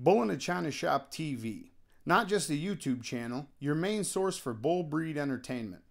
Bull-NA-ChinaShop TV. Not just a YouTube channel, your main source for bull breed entertainment.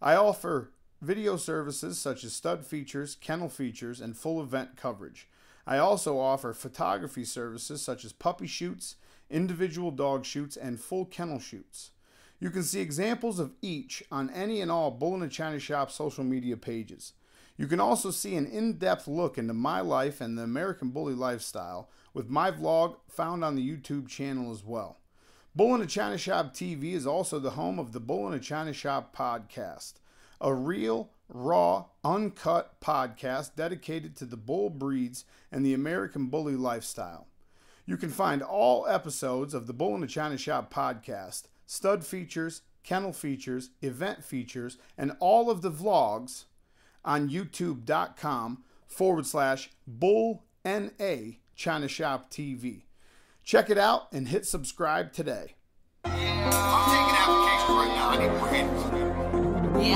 I offer video services such as stud features, kennel features, and full event coverage. I also offer photography services such as puppy shoots, individual dog shoots, and full kennel shoots. You can see examples of each on any and all Bull-NA-ChinaShop social media pages. You can also see an in-depth look into my life and the American Bully lifestyle with my vlog found on the YouTube channel as well. Bull-NA-ChinaShop TV is also the home of the Bull-NA-ChinaShop podcast, a real, raw, uncut podcast dedicated to the bull breeds and the American Bully lifestyle. You can find all episodes of the Bull-NA-ChinaShop podcast, stud features, kennel features, event features, and all of the vlogs on youtube.com/Bull-NA-ChinaShop TV. Check it out and hit subscribe today. I'm taking applications right now. I need more hitters. Yo.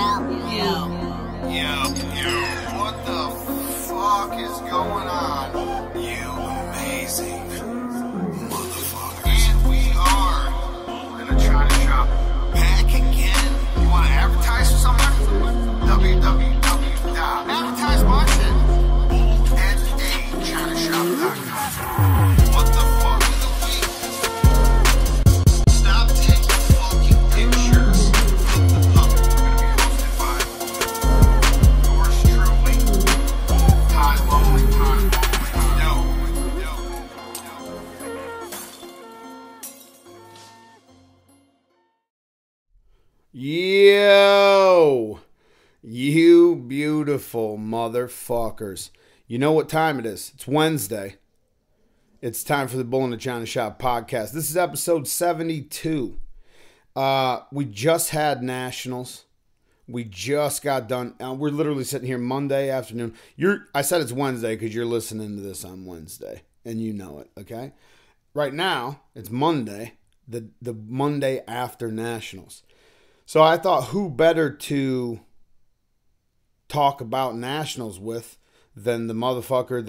What the fuck is going on? You amazing motherfuckers. And we are in a China shop back again. You want to advertise for somewhere? www.advertise my shit. Bull-NA-ChinaShop.com. What the fuck is the week? Stop taking fucking pictures. The pup. We're gonna be hosted by yours truly, Ty Lumley. Yo, you beautiful motherfuckers. You know what time it is. It's Wednesday. It's time for the Bull-NA-ChinaShop podcast. This is episode 72. We just had nationals. We just got done. We're literally sitting here Monday afternoon. I said it's Wednesday because you're listening to this on Wednesday, and you know it, okay? Right now, it's Monday, the Monday after nationals. So I thought, who better to talk about nationals with than the motherfucker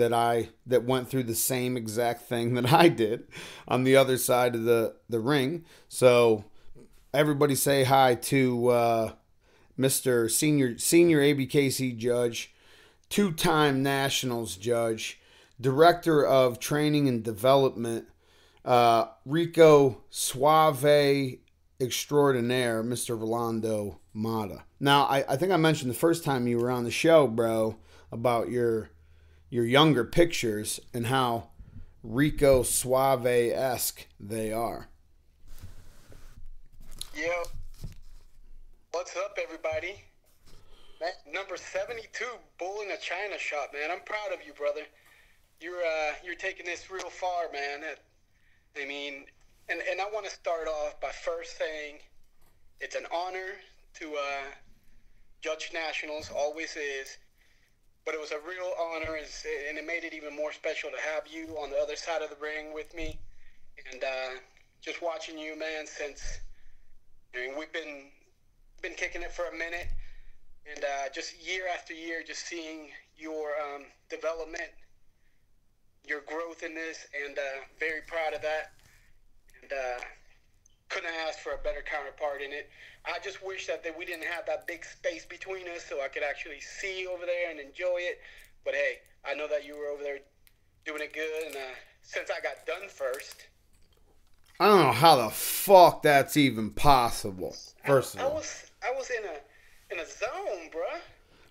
that went through the same exact thing that I did on the other side of the ring. So everybody say hi to Mr. Senior ABKC judge, two-time nationals judge, director of training and development, Rico Suave extraordinaire, Mr. Rolando Mata. Now, I think I mentioned the first time you were on the show, bro, about your younger pictures and how Rico Suave-esque they are. Yo, what's up, everybody? Man, number 72, Bull-NA-ChinaShop, man. I'm proud of you, brother. You're taking this real far, man. I mean, and I want to start off by first saying it's an honor to judge nationals, always is. But it was a real honor, and it made it even more special to have you on the other side of the ring with me. And just watching you, man, since we've been kicking it for a minute, and just year after year, just seeing your development, your growth in this, and very proud of that. And couldn't ask for a better counterpart in it. I just wish that we didn't have that big space between us so I could actually see over there and enjoy it. But hey, I know that you were over there doing it good, and since I got done first, I don't know how the fuck that's even possible. First of all, I was in a zone, bruh.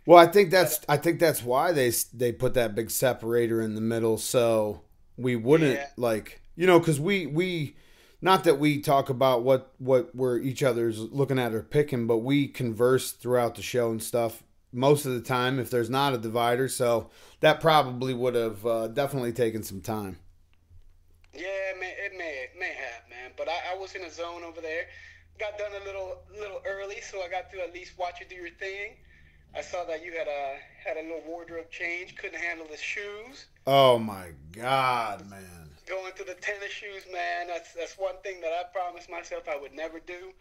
Well, I think that's why they put that big separator in the middle, so we wouldn't because we not that we talk about what we're each other's looking at or picking, but we converse throughout the show and stuff most of the time if there's not a divider. So that probably would have definitely taken some time. Yeah, it may have, man. But I was in a zone over there. Got done a little early, so I got to at least watch you do your thing. I saw that you had a little wardrobe change. Couldn't handle the shoes. Oh my God, man. Going to the tennis shoes, man, that's one thing that I promised myself I would never do.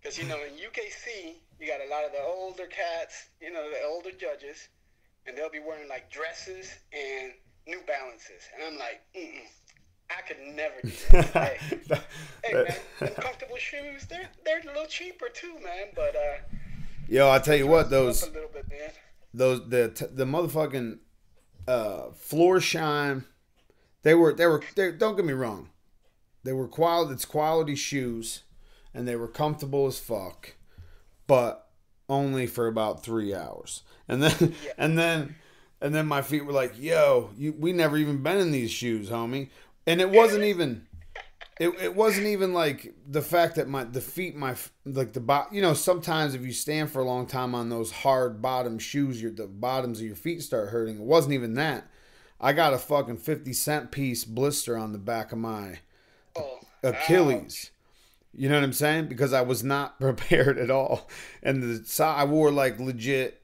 Because, in UKC, you got a lot of the older cats, the older judges, and they'll be wearing, like, dresses and New Balances. And I'm like, I could never do that. Hey man, them comfortable shoes, they're a little cheaper too, man. But Yo, I'll tell you what, those a little bit, man. the motherfucking floor shine, they were don't get me wrong, they were quality shoes, and they were comfortable as fuck, but only for about 3 hours, and then and then my feet were like, yo, we never even been in these shoes, homie. And it wasn't even it wasn't even like the fact that sometimes if you stand for a long time on those hard bottom shoes, the bottoms of your feet start hurting. It wasn't even that. I got a fucking 50-cent piece blister on the back of my Achilles. You know what I'm saying? Because I was not prepared at all. And I wore like legit,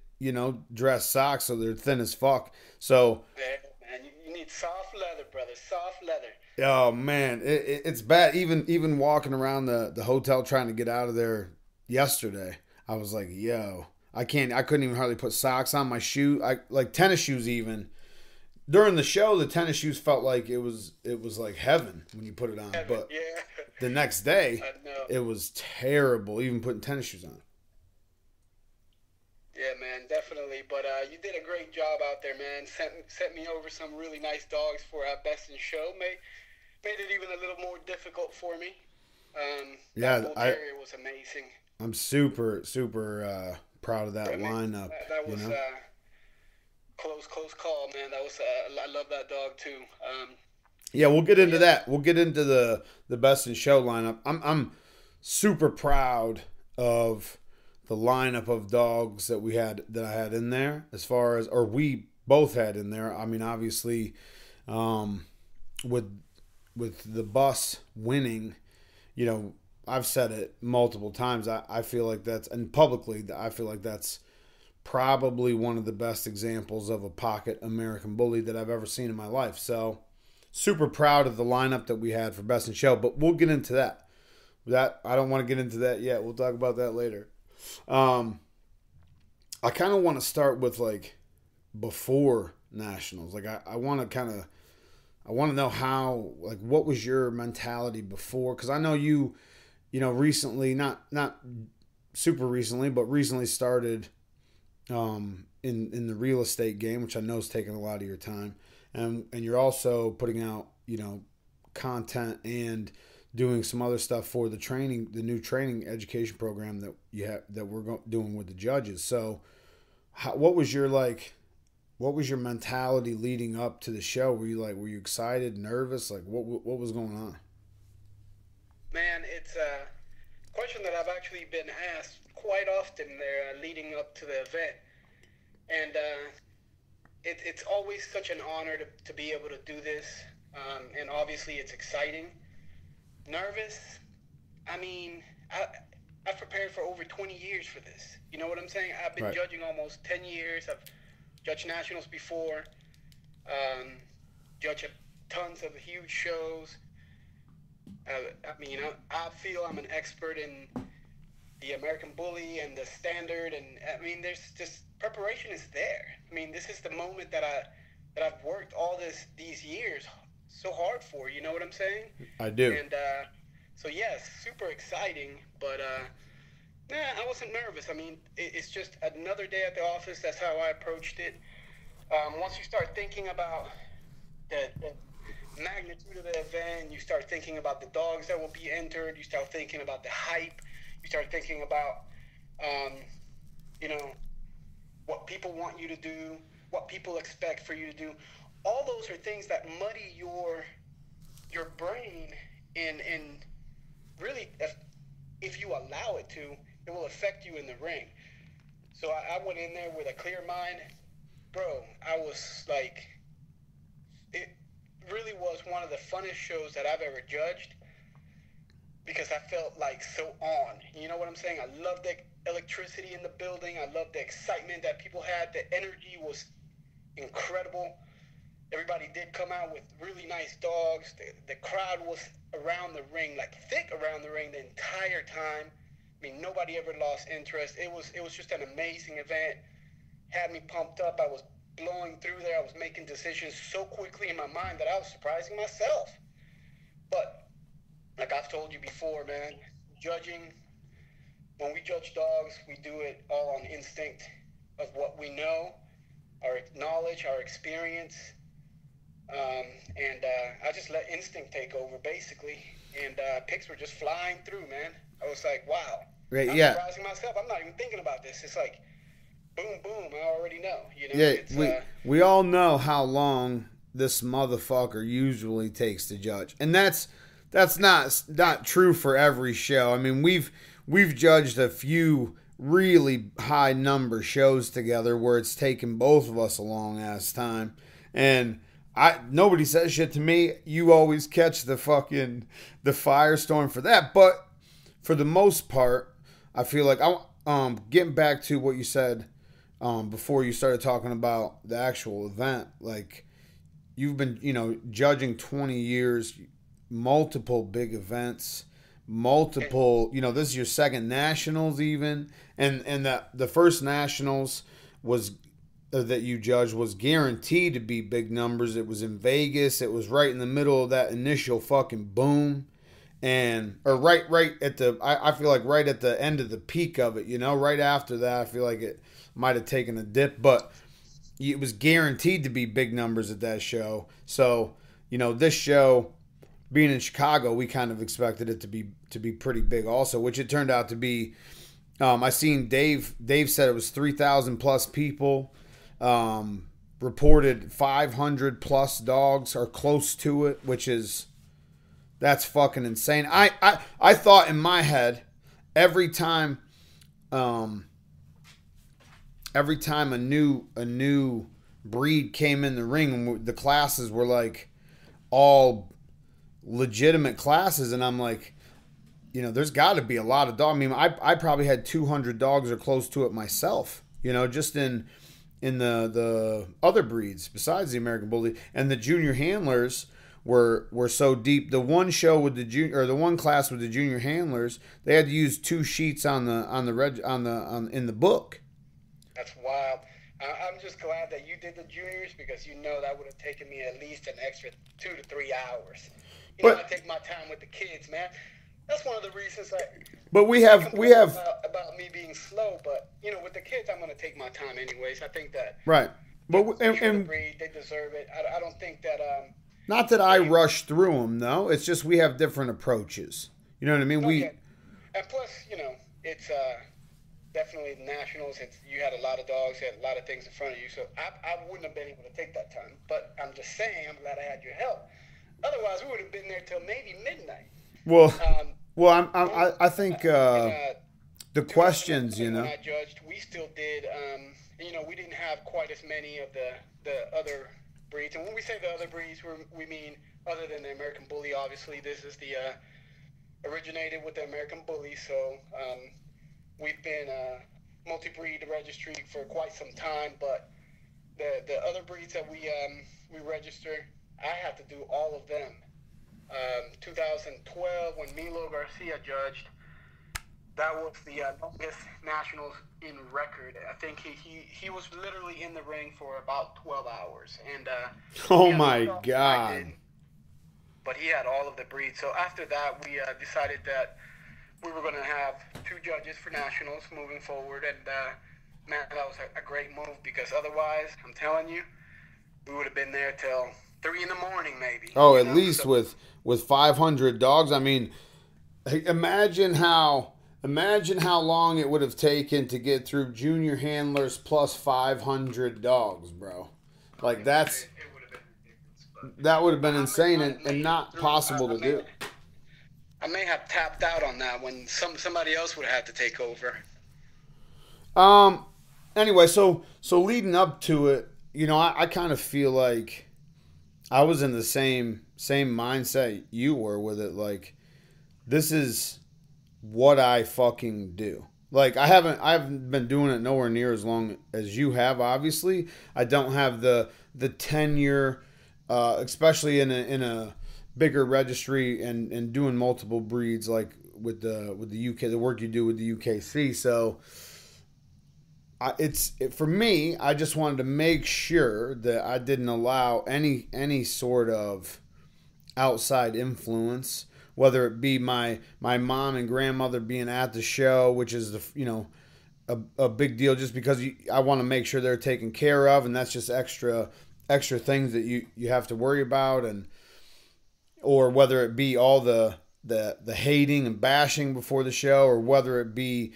dress socks, so they're thin as fuck. So man, you need soft leather, brother. Soft leather. Oh man, it's bad. Even walking around the hotel trying to get out of there yesterday, I was like, yo, I couldn't even hardly put socks on my shoe. I like tennis shoes even. During the show, the tennis shoes felt like it was like heaven when you put it on. But the next day, it was terrible, even putting tennis shoes on. Yeah, man, definitely. But you did a great job out there, man. Sent me over some really nice dogs for our Best in Show. Made it even a little more difficult for me. That Bull Terrier was amazing. I'm super, super proud of that lineup. That was close call, man. That was I love that dog too. Yeah, we'll get into that. We'll get into the Best in Show lineup. I'm super proud of the lineup of dogs that I had in there, or we both had in there. I mean, obviously, with the bus winning, I've said it multiple times. I feel like and publicly, I feel like that's probably one of the best examples of a pocket American bully that I've ever seen in my life. So, super proud of the lineup that we had for Best in Show, but we'll get into that. I don't want to get into that yet. We'll talk about that later. I kind of want to start with like before nationals. Like I want to know how, like, what was your mentality before? Because I know you recently, not super recently, but recently started in the real estate game, which I know is taking a lot of your time, and you're also putting out content and doing some other stuff for the new training education program that we're doing with the judges. So, what was your mentality leading up to the show? Were you excited, nervous? Like, what was going on? Man, it's a question that I've actually been asked quite often there leading up to the event, and it's always such an honor to be able to do this, and obviously it's exciting. Nervous? I mean, I've prepared for over 20 years for this. You know what I'm saying? I've been judging almost 10 years. I've judged nationals before, judged tons of huge shows. I feel I'm an expert in the American Bully and the Standard, and I mean, there's just preparation is there. I mean, this is the moment that I've worked all these years so hard for. You know what I'm saying? I do. And so yes, super exciting, but I wasn't nervous. I mean, it's just another day at the office. That's how I approached it. Once you start thinking about the magnitude of the event, you start thinking about the dogs that will be entered, you start thinking about the hype, you start thinking about what people want you to do, what people expect for you to do. All those are things that muddy your brain, and really, if you allow it to, it will affect you in the ring. So I went in there with a clear mind. Bro, I was like, it really was one of the funnest shows that I've ever judged, because I felt like so on. You know what I'm saying? I loved the electricity in the building. I loved the excitement that people had. The energy was incredible. Everybody did come out with really nice dogs. The crowd was around the ring, like thick around the ring the entire time. I mean, nobody ever lost interest. It was just an amazing event. Had me pumped up. I was blowing through there. I was making decisions so quickly in my mind that I was surprising myself. like I've told you before, man, when we judge dogs, we do it all on instinct of what we know, our knowledge, our experience. And I just let instinct take over, basically. And picks were just flying through, man. I was like, wow. Right, I'm yeah. surprising myself. I'm not even thinking about this. It's like, boom, boom. I already know. You know. Yeah, It's, we all know how long this motherfucker usually takes to judge, and that's not true for every show. I mean, we've judged a few really high number shows together where it's taken both of us a long ass time, and nobody says shit to me. You always catch the firestorm for that, but for the most part, I feel like getting back to what you said before you started talking about the actual event, like you've been, judging 20 years, multiple big events, multiple, this is your second nationals even, and the first nationals was that you judged was guaranteed to be big numbers. It was in Vegas. It was right in the middle of that initial fucking boom. Or right at I feel like right at the end of the peak of it, right after that, I feel like it might have taken a dip, but it was guaranteed to be big numbers at that show. So, this show being in Chicago, we kind of expected it to be pretty big also, which it turned out to be. I seen Dave said it was 3,000 plus people, reported 500 plus dogs or close to it, that's fucking insane. I thought in my head every time a new breed came in the ring, and the classes were like all legitimate classes, and I'm like, there's got to be a lot of dogs. I mean, I probably had 200 dogs or close to it myself, just in the other breeds besides the American Bully, and the junior handlers were so deep. The one show with the one class with the junior handlers, they had to use 2 sheets in the book. That's wild. I'm just glad that you did the juniors, because that would have taken me at least an extra 2 to 3 hours. I take my time with the kids, man. That's one of the reasons But we have about me being slow, but with the kids, I'm going to take my time anyways. I think that right. But breed, they deserve it. I don't think that not that I rush through them, though. It's just we have different approaches. You know what I mean? And plus, it's definitely nationals. You had a lot of dogs, you had a lot of things in front of you, so I wouldn't have been able to take that time. But I'm just saying, I'm glad I had your help. Otherwise, we would have been there till maybe midnight. Well, I think the questions, When I judged, we still did. We didn't have quite as many of the other breeds. And when we say the other breeds, we mean other than the American Bully. Obviously, this is the originated with the American Bully. So we've been multi-breed registry for quite some time. But the other breeds that we register, I have to do all of them. 2012, when Milo Garcia judged, that was the longest nationals in record. I think he was literally in the ring for about 12 hours. And oh my God. But he had all of the breeds. So after that, we decided that we were going to have 2 judges for nationals moving forward. And man, that was a great move, because otherwise, I'm telling you, we would have been there till 3 in the morning maybe. Oh, at least with 500 dogs. I mean, imagine how long it would have taken to get through junior handlers plus 500 dogs, bro. Like that would have been insane and not possible to do. I may have tapped out on that when somebody else would have had to take over. Anyway, so leading up to it, I kind of feel like I was in the same mindset you were with it. Like, this is what I fucking do. Like, I haven't been doing it nowhere near as long as you have. Obviously, I don't have the tenure, especially in a bigger registry and doing multiple breeds like with the UK, the work you do with the UKC. So for me, I just wanted to make sure that I didn't allow any sort of outside influence whether it be my mom and grandmother being at the show, which is a big deal just because I want to make sure they're taken care of, and that's just extra things that you have to worry about, or whether it be all the hating and bashing before the show, or whether it be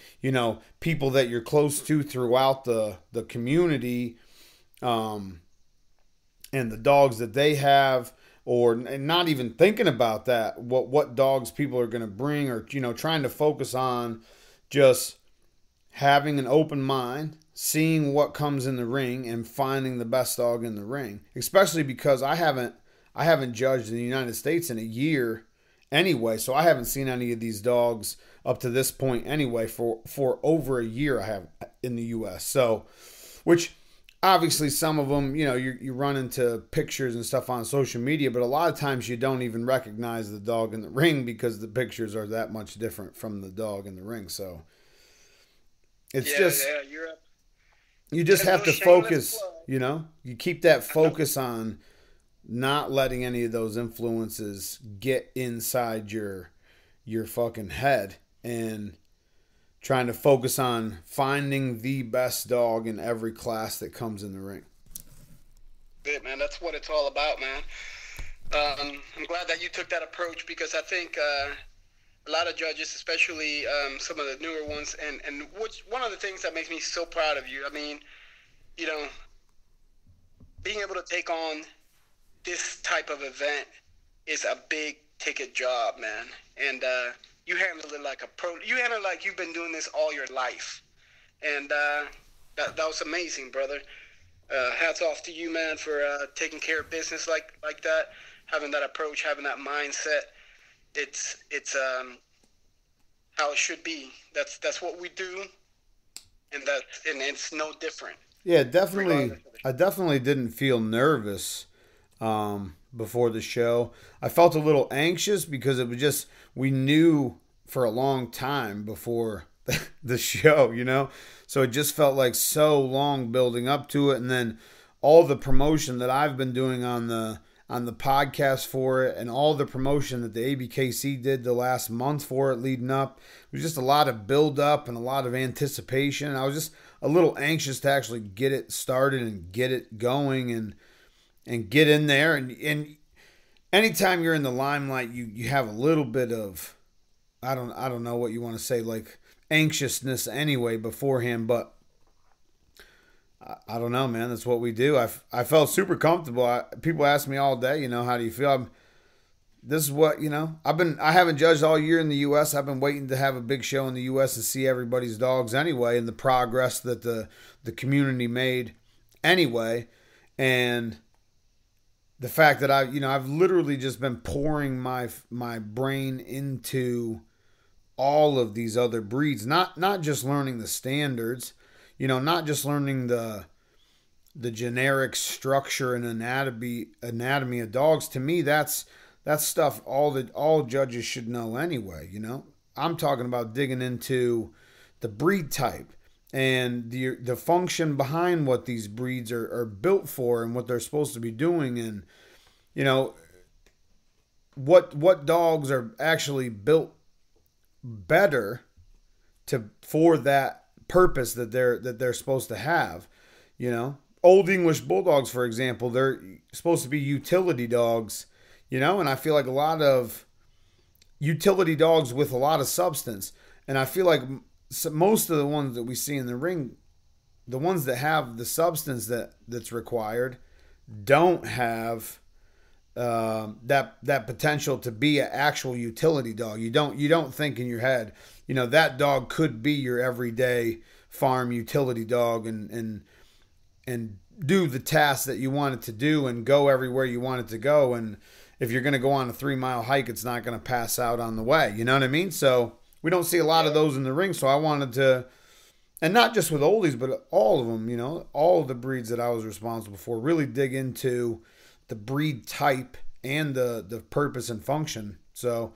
people that you're close to throughout the community, and the dogs that they have, or not even thinking about that, what dogs people are going to bring, or trying to focus on just having an open mind, seeing what comes in the ring, and finding the best dog in the ring. Especially because I haven't judged in the United States in a year anyway, so I haven't seen any of these dogs up to this point anyway for over a year I have in the U.S. So, which obviously some of them, you run into pictures and stuff on social media, but a lot of times you don't even recognize the dog in the ring because the pictures are that much different from the dog in the ring. So it's you just have to focus, you keep that focus on not letting any of those influences get inside your fucking head, and trying to focus on finding the best dog in every class that comes in the ring. Good, man. That's what it's all about, man. I'm glad that you took that approach, because I think a lot of judges, especially some of the newer ones, and one of the things that makes me so proud of you, I mean, being able to take on this type of event is a big ticket job, man. And you handle it like a pro. You handle it like you've been doing this all your life, and that was amazing, brother. Hats off to you, man, for taking care of business like that, having that approach, having that mindset. It's how it should be. That's what we do, and it's no different. Yeah, definitely. I definitely didn't feel nervous before the show. I felt a little anxious because it was just, we knew for a long time before the show, so it just felt like so long building up to it. And then all the promotion that I've been doing on the podcast for it, and all the promotion that the ABKC did the last month for it leading up, it was just a lot of build up and a lot of anticipation. I was just a little anxious to actually get it started and get it going and get in there. And anytime you're in the limelight, you have a little bit of, I don't know what you want to say, like anxiousness anyway beforehand, but I don't know, man. That's what we do. I felt super comfortable. People ask me all day, how do you feel? This is what, I haven't judged all year in the U.S. I've been waiting to have a big show in the U.S. and see everybody's dogs anyway, and the progress that the community made anyway. And the fact that I've literally just been pouring my brain into all of these other breeds, not just learning the standards, not just learning the generic structure and anatomy of dogs. To me, that's stuff all judges should know anyway. I'm talking about digging into the breed type and the function behind what these breeds are built for and what they're supposed to be doing, and what dogs are actually built better for that purpose that they're supposed to have. Old English Bulldogs, for example, they're supposed to be utility dogs, and I feel like a lot of utility dogs with a lot of substance, and I feel like most of the ones that we see in the ring, the ones that have the substance that's required, don't have that potential to be an actual utility dog. You don't think in your head, that dog could be your everyday farm utility dog and do the tasks that you want it to do and go everywhere you want it to go. And if you're going to go on a 3-mile hike, it's not going to pass out on the way. You know what I mean? So we don't see a lot of those in the ring. So I wanted to, and not just with oldies, but all of them, all of the breeds that I was responsible for, really dig into the breed type and the purpose and function. So,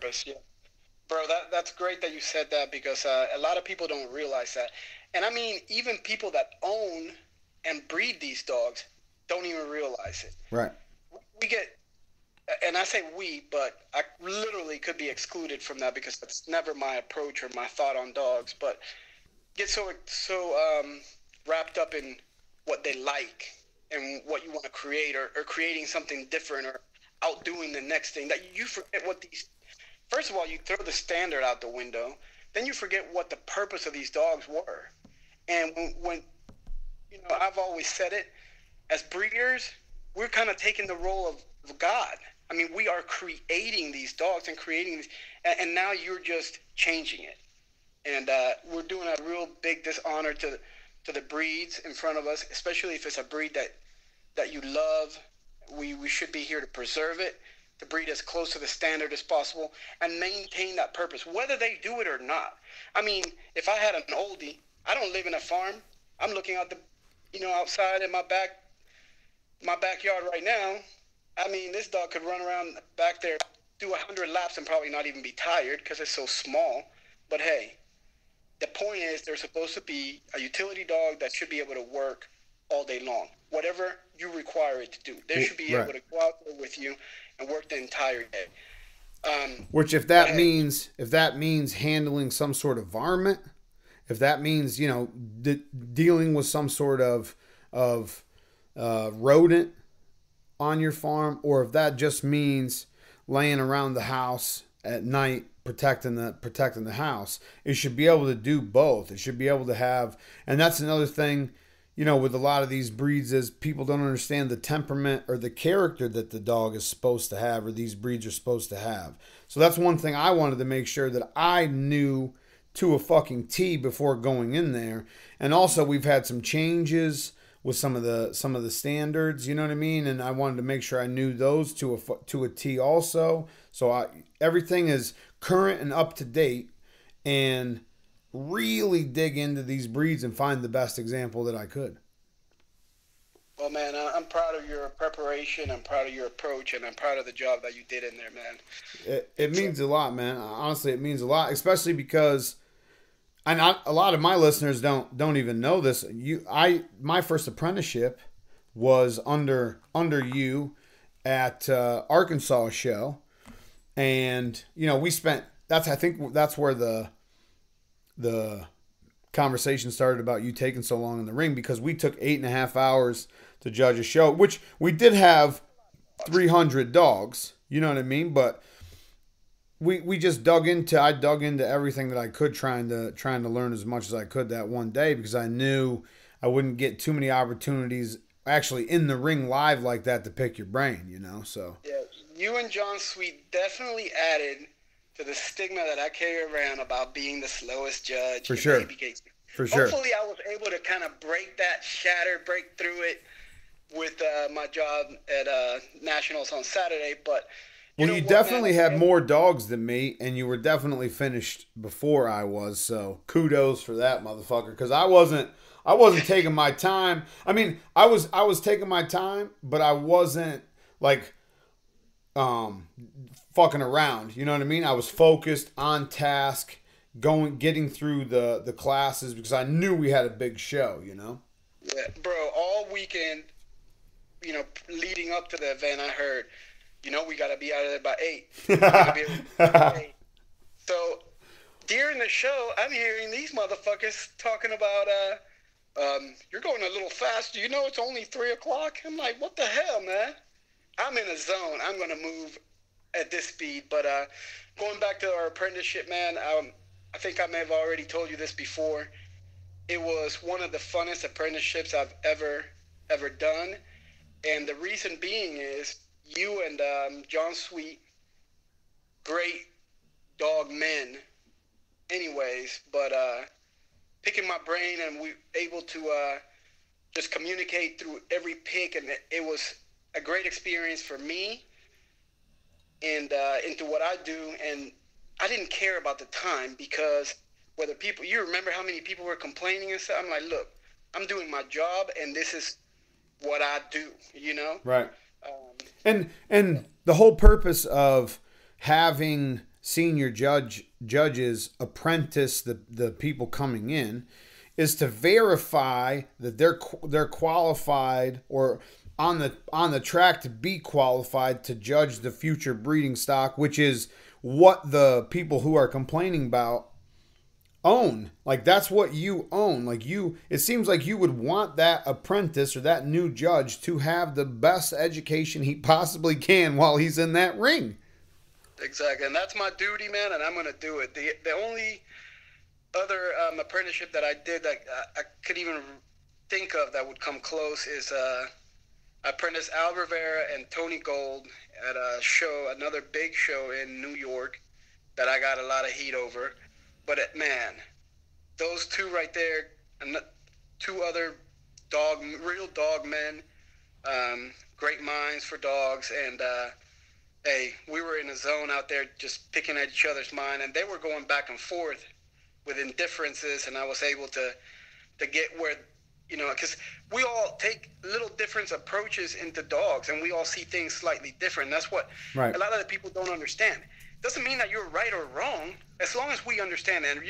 bro, that's great that you said that, because a lot of people don't realize that. And I mean, even people that own and breed these dogs don't even realize it. Right. We get and I say we, but I literally could be excluded from that because that's never my approach or my thought on dogs. But get so wrapped up in what they like and what you want to create, or creating something different, or outdoing the next thing, that you forget what these. First of all, you throw the standard out the window. Then you forget what the purpose of these dogs were. And when I've always said it, as breeders, we're kind of taking the role of God. I mean, we are creating these dogs and creating these, and now you're just changing it. And we're doing a real big dishonor to the breeds in front of us, especially if it's a breed that you love. We should be here to preserve it, to breed as close to the standard as possible, and maintain that purpose, whether they do it or not. I mean, if I had an oldie, I don't live in a farm. I'm looking out outside in my backyard right now. I mean, this dog could run around back there, do 100 laps and probably not even be tired because it's so small. But hey, the point is they're supposed to be a utility dog that should be able to work all day long. Whatever you require it to do, they should be able to go out there with you and work the entire day. Which, if that means handling some sort of varmint, if that means dealing with some sort of rodent on your farm, or if that just means laying around the house at night protecting the house, it should be able to do both. It should be able to have, and that's another thing, with a lot of these breeds, is people don't understand the temperament or the character that the dog is supposed to have, or these breeds are supposed to have. So that's one thing I wanted to make sure that I knew to a fucking T before going in there. And also, we've had some changes with some of the standards, you know what I mean? And I wanted to make sure I knew those to a T also. So everything is current and up to date, and really dig into these breeds and find the best example that I could. Well, man, I'm proud of your preparation. I'm proud of your approach, and I'm proud of the job that you did in there, man. It means a lot, man. Honestly, it means a lot, especially because, and a lot of my listeners don't even know this. My first apprenticeship was under you at Arkansas show, and we spent. I think that's where the conversation started about you taking so long in the ring, because we took 8.5 hours to judge a show, which we did have 300 dogs. You know what I mean? But we just I dug into everything that I could, trying to learn as much as I could that one day, because I knew I wouldn't get too many opportunities actually in the ring live like that to pick your brain, so. Yeah, you and John Sweet definitely added to the stigma that I carry around about being the slowest judge. For sure. ABKC. For sure. Hopefully I was able to kind of break through it with my job at Nationals on Saturday, but you definitely had more dogs than me, and you were definitely finished before I was. So kudos for that, motherfucker. Because I wasn't taking my time. I mean, I was taking my time, but I wasn't like fucking around. You know what I mean? I was focused, on task, getting through the classes, because I knew we had a big show. Yeah, bro. All weekend, leading up to the event, I heard, we got to be out of there by 8. So during the show, I'm hearing these motherfuckers talking about, you're going a little fast. Do you know it's only 3 o'clock? I'm like, what the hell, man? I'm in a zone. I'm going to move at this speed. But going back to our apprenticeship, man, I think I may have already told you this before. It was one of the funnest apprenticeships I've ever done. And the reason being is you and John Sweet, great dog men anyways, but picking my brain, and we able to just communicate through every pick, and it was a great experience for me and into what I do. And I didn't care about the time, because whether you remember how many people were complaining and stuff. I'm like, look, I'm doing my job, and this is what I do, Right. And the whole purpose of having senior judges apprentice the people coming in is to verify that they're qualified, or on the track to be qualified to judge the future breeding stock, which is what the people who are complaining about own. Like, that's what you own. Like, it seems like you would want that apprentice or that new judge to have the best education he possibly can while he's in that ring. Exactly, and that's my duty, man, and I'm going to do it. The only other apprenticeship that I did that I could even think of that would come close is I apprenticed Al Rivera and Tony Gold at another big show in New York that I got a lot of heat over. But, man, those two right there, and two other real dog men, great minds for dogs. And, hey, we were in a zone out there just picking at each other's mind. And they were going back and forth with indifferences. And I was able to get where, because we all take little different approaches into dogs. And we all see things slightly different. That's what a lot of the people don't understand. Doesn't mean that you're right or wrong. As long as we understand, and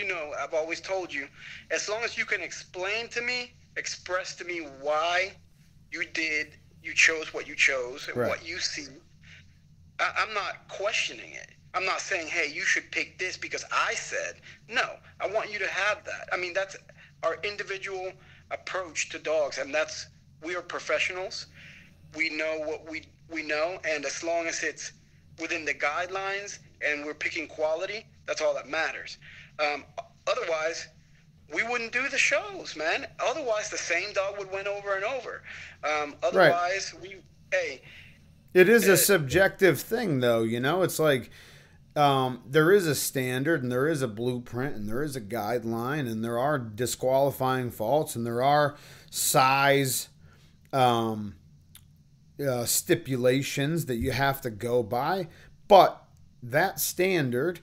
I've always told you, as long as you can explain to me, express to me why you chose what you chose and what you see, I'm not questioning it. I'm not saying, hey, you should pick this because I said. No, I want you to have that. I mean, that's our individual approach to dogs, and we are professionals. We know what we know, and as long as it's within the guidelines and we're picking quality, that's all that matters. Otherwise, we wouldn't do the shows, man. Otherwise, the same dog would win over and over. Otherwise, it is a subjective thing, though. It's like there is a standard and there is a blueprint and there is a guideline and there are disqualifying faults and there are size stipulations that you have to go by. But that standard,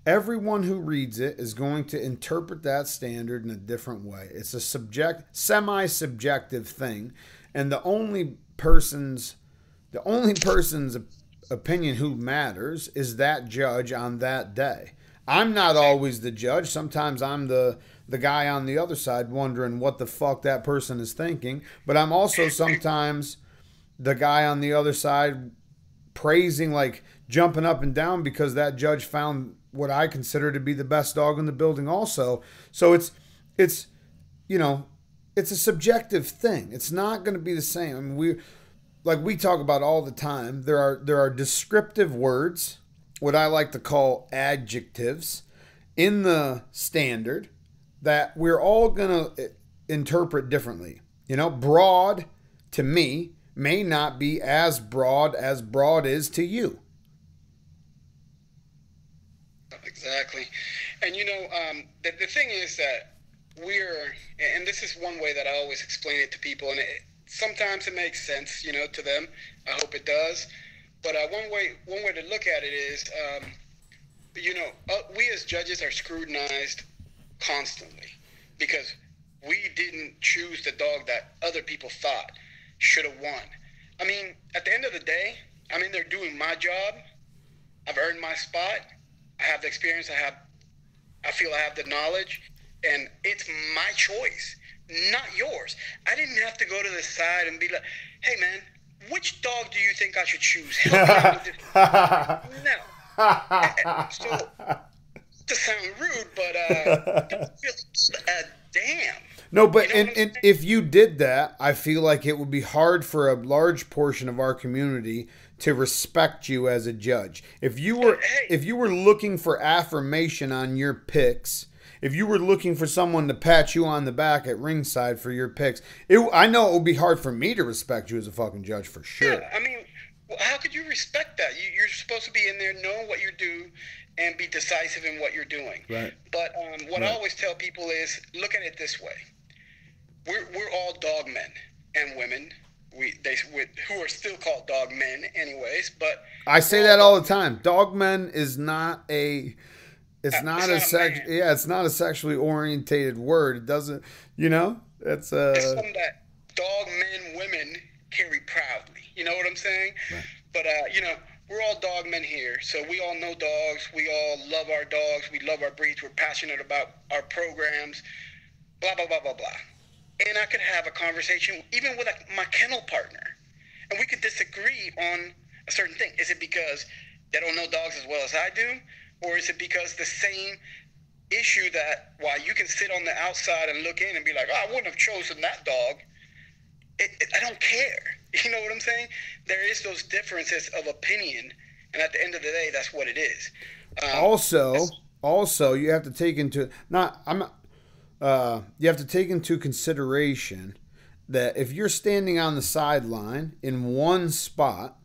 everyone who reads it is going to interpret that standard in a different way. It's a semi-subjective thing, and the only person's opinion who matters is that judge on that day. I'm not always the judge. Sometimes I'm the guy on the other side wondering what the fuck that person is thinking, but I'm also sometimes the guy on the other side praising, like jumping up and down because that judge found what I consider to be the best dog in the building also. So it's a subjective thing. It's not going to be the same. I mean, we talk about all the time. There are descriptive words, what I like to call adjectives, in the standard that we're all going to interpret differently. Broad to me may not be as broad is to you. Exactly. And the thing is that and this is one way that I always explain it to people, and sometimes it makes sense, to them. I hope it does. But one way to look at it is, we as judges are scrutinized constantly because we didn't choose the dog that other people thought should have won. I mean, at the end of the day, I'm in there doing my job. I've earned my spot. I have the experience. I feel I have the knowledge, and it's my choice, not yours. I didn't have to go to the side and be like, "Hey, man, which dog do you think I should choose?" Help me out with this. No. So, to sound rude, but don't feel damn. No, but and if you did that, I feel like it would be hard for a large portion of our community to respect you as a judge. If you were looking for affirmation on your picks, if you were looking for someone to pat you on the back at ringside for your picks, I know it would be hard for me to respect you as a fucking judge for sure. Yeah, I mean, how could you respect that? You're supposed to be in there, know what you do, and be decisive in what you're doing. Right. But what I always tell people is, look at it this way: we're all dog men and women. Who are still called dog men, anyways. But I say that all the time. Dog men is not a. It's not a sexually orientated word. It doesn't. It's something that dog men, women carry proudly. You know what I'm saying? Right. But we're all dog men here, so we all know dogs. We all love our dogs. We love our breeds. We're passionate about our programs. Blah blah blah blah blah. And I could have a conversation even with my kennel partner. and we could disagree on a certain thing. Is it because they don't know dogs as well as I do, or is it because the same issue that while you can sit on the outside and look in and be like, oh, I wouldn't have chosen that dog. I don't care. You know what I'm saying? There is those differences of opinion, and at the end of the day, that's what it is. Also, you have to take into you have to take into consideration that if you're standing on the sideline in one spot,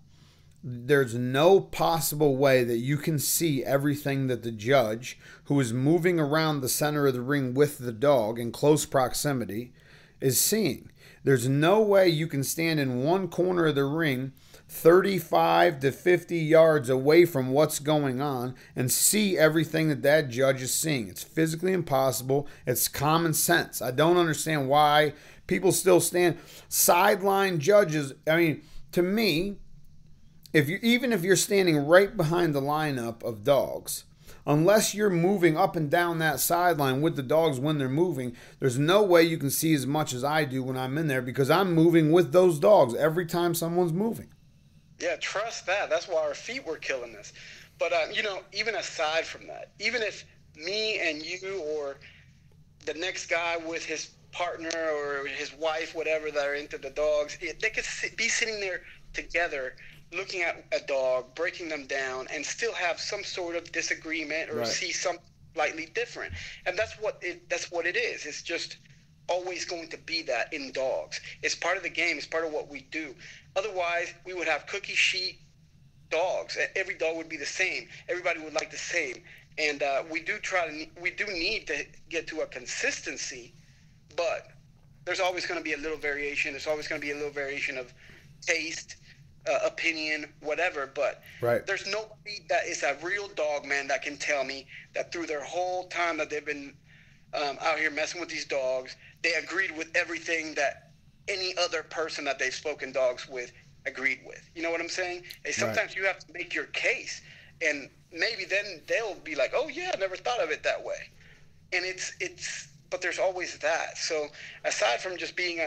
there's no possible way that you can see everything that the judge, who is moving around the center of the ring with the dog in close proximity, is seeing. There's no way you can stand in one corner of the ring 35 to 50 yards away from what's going on and see everything that that judge is seeing. It's physically impossible. It's common sense. I don't understand why people still stand. Sideline judges, I mean, to me, even if you're standing right behind the lineup of dogs, unless you're moving up and down that sideline with the dogs when they're moving, there's no way you can see as much as I do when I'm in there, because I'm moving with those dogs every time someone's moving. Yeah, trust that. That's why our feet were killing us. But, even aside from that, even if me and you or the next guy with his partner or his wife, whatever, that are into the dogs, they could be sitting there together looking at a dog, breaking them down, and still have some sort of disagreement or see something slightly different. And that's what it is. It's just always going to be that in dogs. It's part of the game. It's part of what we do. Otherwise, we would have cookie sheet dogs. Every dog would be the same. Everybody would like the same. And we do need to get to a consistency, but there's always going to be a little variation. There's always going to be a little variation of taste, opinion, whatever, but there's nobody that is a real dog man that can tell me that through their whole time that they've been out here messing with these dogs, they agreed with everything that any other person that they've spoken dogs with agreed with. You know what I'm saying? And sometimes you have to make your case, and maybe then they'll be like, oh yeah, I never thought of it that way. And but there's always that. So aside from just being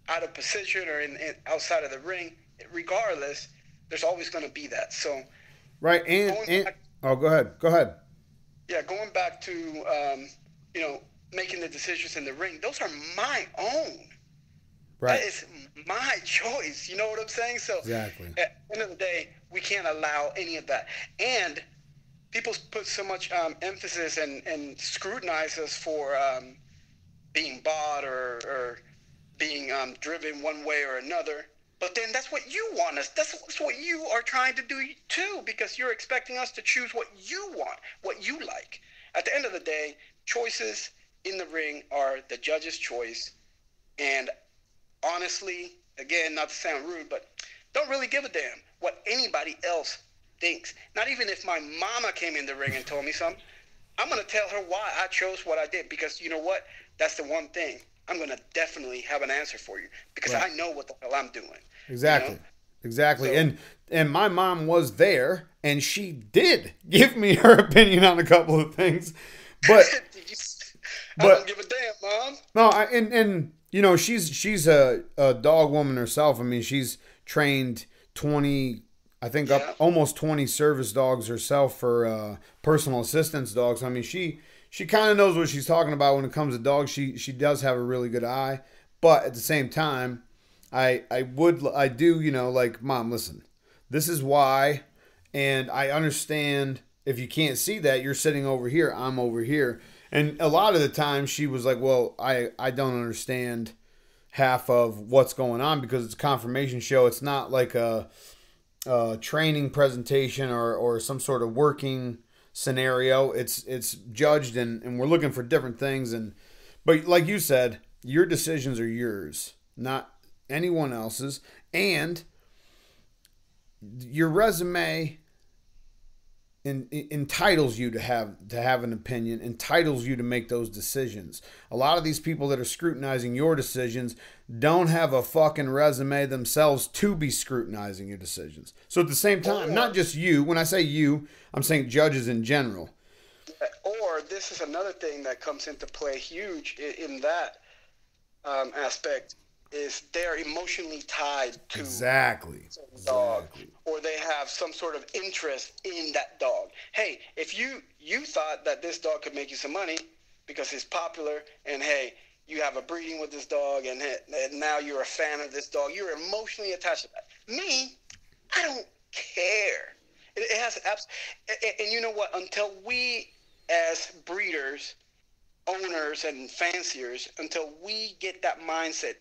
out of position or in outside of the ring, regardless, there's always going to be that. So go ahead. Yeah, going back to making the decisions in the ring, those are my own. That is my choice. You know what I'm saying? So exactly. At the end of the day, we can't allow any of that. And people put so much emphasis and scrutinize us for being bought or being driven one way or another. But then that's what you want us. That's what you are trying to do too, because you're expecting us to choose what you want, what you like. At the end of the day, choices in the ring are the judge's choice. And honestly, again, not to sound rude, but don't really give a damn what anybody else thinks. Not even if my mama came in the ring and told me something, I'm going to tell her why I chose what I did, because you know what? That's the one thing. I'm going to definitely have an answer for you, because I know what the hell I'm doing. Exactly. You know? Exactly. So, and my mom was there, and she did give me her opinion on a couple of things. But I don't give a damn, Mom. No, and you know, she's a dog woman herself. I mean, she's trained 20, I think up almost 20 service dogs herself for personal assistance dogs. I mean, she kind of knows what she's talking about when it comes to dogs. She does have a really good eye, but at the same time, I do, you know, like, Mom, listen, this is why, and I understand if you can't see that, you're sitting over here, I'm over here. And a lot of the time she was like, well, I don't understand half of what's going on because it's a confirmation show. It's not like a training presentation or some sort of working scenario. It's judged and we're looking for different things. But like you said, your decisions are yours, not anyone else's. And your resume entitles you to have an opinion, entitles you to make those decisions. A lot of these people that are scrutinizing your decisions don't have a fucking resume themselves to be scrutinizing your decisions. So at the same time, not just you, when I say you, I'm saying judges in general. Or this is another thing that comes into play huge in that aspect. is they're emotionally tied to Exactly. a dog, or they have some sort of interest in that dog. Hey, if you thought that this dog could make you some money because he's popular, and hey, you have a breeding with this dog, and now you're a fan of this dog, you're emotionally attached to that. Me, I don't care. It has and you know what? Until we as breeders, owners, and fanciers, until we get that mindset,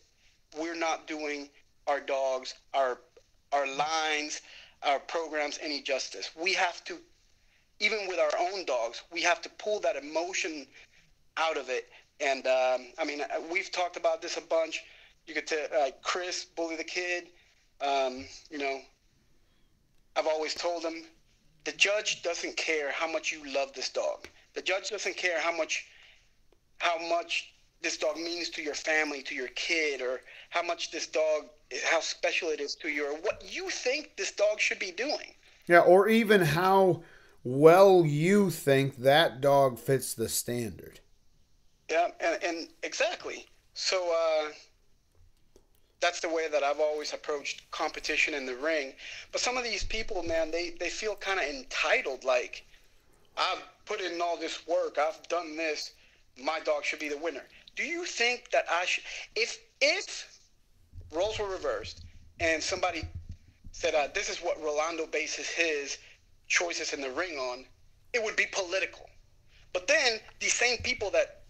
we're not doing our dogs, our lines, our programs any justice. We have to, even with our own dogs, we have to pull that emotion out of it. And I mean, we've talked about this a bunch. You could tell, like Chris, Bully the Kid. You know, I've always told him, the judge doesn't care how much you love this dog. The judge doesn't care how much this dog means to your family, to your kid, or how much this dog, how special it is to you, or what you think this dog should be doing. Yeah, or even how well you think that dog fits the standard. Yeah, and exactly. So that's the way that I've always approached competition in the ring. But some of these people, man, they feel kind of entitled, like, I've put in all this work, I've done this, my dog should be the winner. Do you think that I should, if roles were reversed and somebody said, this is what Rolando bases his choices in the ring on, it would be political. But then these same people that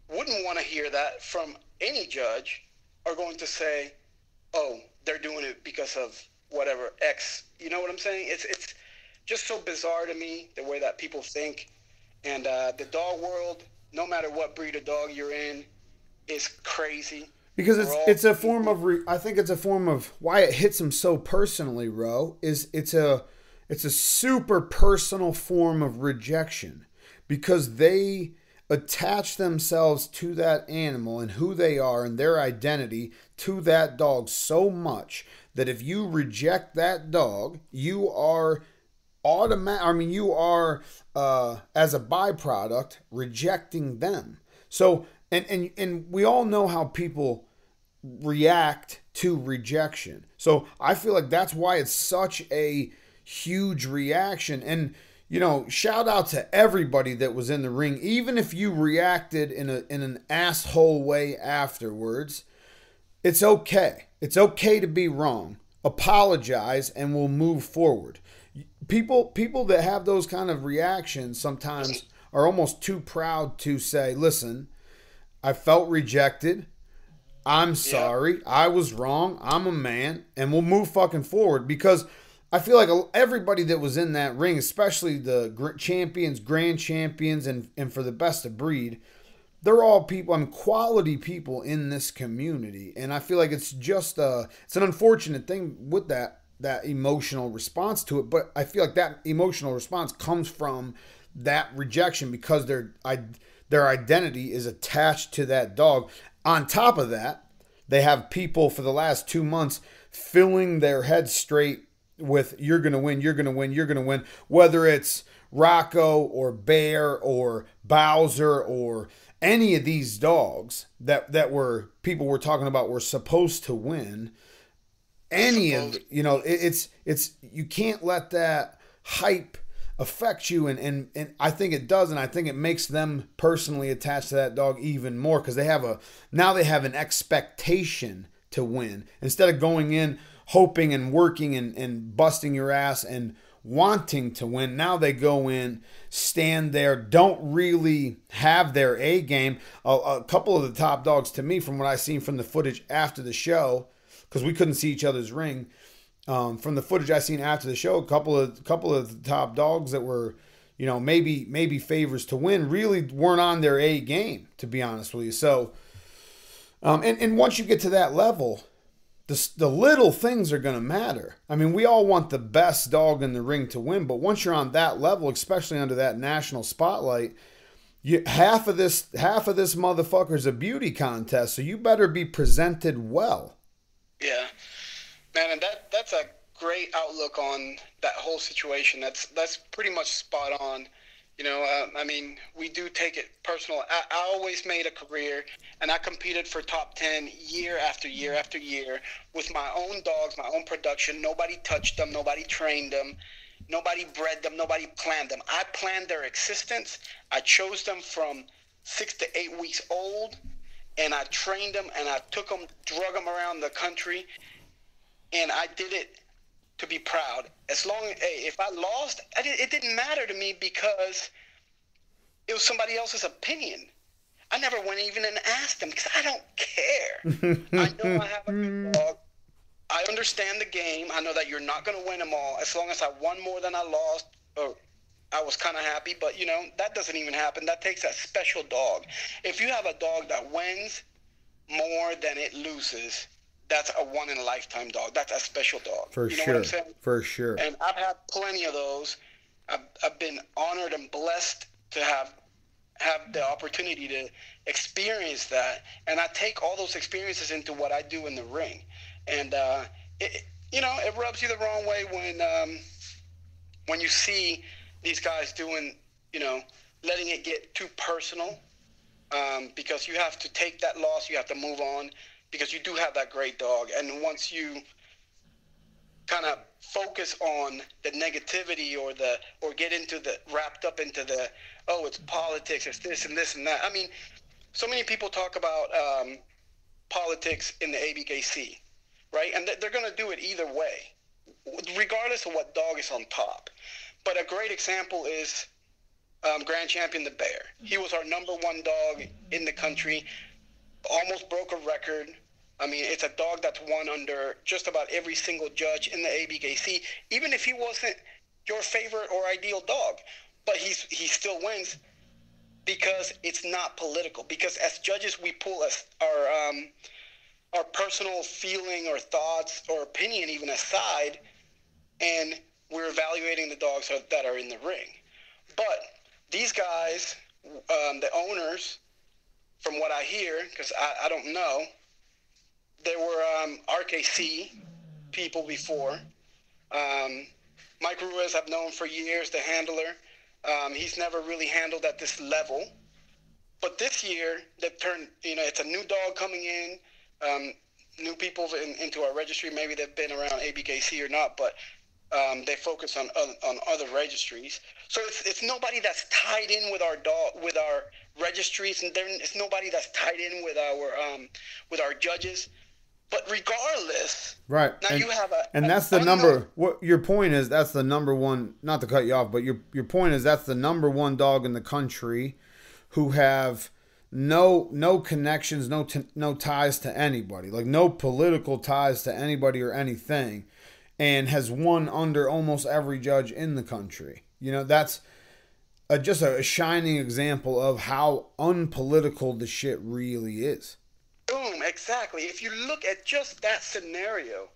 wouldn't want to hear that from any judge are going to say, oh, they're doing it because of whatever X. You know what I'm saying? It's just so bizarre to me, the way that people think. And the dog world, no matter what breed of dog you're in, is crazy. Because it's a form of I think it's a form of why it hits them so personally, Ro, is it's a super personal form of rejection, because they attach themselves to that animal and who they are and their identity to that dog so much that if you reject that dog, you are you are as a byproduct rejecting them. So and we all know how people react to rejection. So I feel like that's why it's such a huge reaction. And you know, shout out to everybody that was in the ring, even if you reacted in an asshole way afterwards. It's okay. It's okay to be wrong. Apologize and we'll move forward. People that have those kind of reactions sometimes are almost too proud to say, listen, I felt rejected. I'm sorry. I was wrong. I'm a man. And we'll move fucking forward, because I feel like everybody that was in that ring, especially the champions, grand champions, and for the best of breed, they're all people, quality people in this community. And I feel like it's just it's an unfortunate thing with that emotional response to it. But I feel like that emotional response comes from that rejection, because their identity is attached to that dog. On top of that, they have people for the last 2 months filling their heads straight with you're going to win, you're going to win, you're going to win, whether it's Rocco or Bear or Bowser or any of these dogs that were people were talking about were supposed to win. Any of, you know, it's you can't let that hype affect you, and I think it does, and I think it makes them personally attached to that dog even more, because they have an expectation to win instead of going in hoping and working and busting your ass and wanting to win. Now they go in, stand there, don't really have their A game. A couple of the top dogs, to me, from what I've seen from the footage after the show, because we couldn't see each other's ring, from the footage I seen after the show, a couple of the top dogs that were, you know, maybe favors to win, really weren't on their A game, to be honest with you. So, and once you get to that level, the little things are going to matter. I mean, we all want the best dog in the ring to win, but once you're on that level, especially under that national spotlight, half of this motherfucker's a beauty contest, so you better be presented well. Yeah, man, and that's a great outlook on that whole situation. That's pretty much spot on. You know, I mean, we do take it personal. I always made a career, and I competed for top 10 year after year after year with my own dogs, my own production. Nobody touched them. Nobody trained them. Nobody bred them. Nobody planned them. I planned their existence. I chose them from 6 to 8 weeks old, and I trained them, and I took them, drug them around the country, and I did it to be proud. As long as, if I lost, it didn't matter to me because it was somebody else's opinion. I never went even and asked them because I don't care. I know I have a good dog. I understand the game. I know that you're not going to win them all. As long as I won more than I lost, I was kind of happy. But, you know, that doesn't even happen. That takes a special dog. If you have a dog that wins more than it loses, that's a one-in-a-lifetime dog. That's a special dog. For you know sure. what I'm saying? For sure. And I've had plenty of those. I've been honored and blessed to have the opportunity to experience that. And I take all those experiences into what I do in the ring. And, you know, it rubs you the wrong way when you see these guys doing, you know, letting it get too personal, because you have to take that loss. You have to move on. Because you do have that great dog, and once you kind of focus on the negativity or get into the wrapped up into the, oh, it's politics, it's this and this and that. I mean, so many people talk about politics in the ABKC, right? And they're going to do it either way, regardless of what dog is on top. But a great example is Grand Champion the Bear. He was our number one dog in the country. Almost broke a record. I mean, it's a dog that's won under just about every single judge in the ABKC, even if he wasn't your favorite or ideal dog. But he still wins because it's not political. Because as judges, we pull our personal feeling or thoughts or opinion even aside, and we're evaluating the dogs that are in the ring. But these guys, the owners, from what I hear, because I don't know, there were RKC people before. Mike Ruiz I've known for years, the handler. He's never really handled at this level. But this year, they've turned, you know, it's a new dog coming in, new people into our registry. Maybe they've been around ABKC or not, but they focus on other registries. So it's nobody that's tied in with our dog, with our registries, and it's nobody that's tied in with our judges. But regardless, right? Now you have that's the number. What your point is? That's the number one. Not to cut you off, but your point is that's the number one dog in the country who have no connections, no ties to anybody, like no political ties to anybody or anything, and has won under almost every judge in the country. You know, that's just a shining example of how unpolitical the shit really is. Boom, exactly. If you look at just that scenario,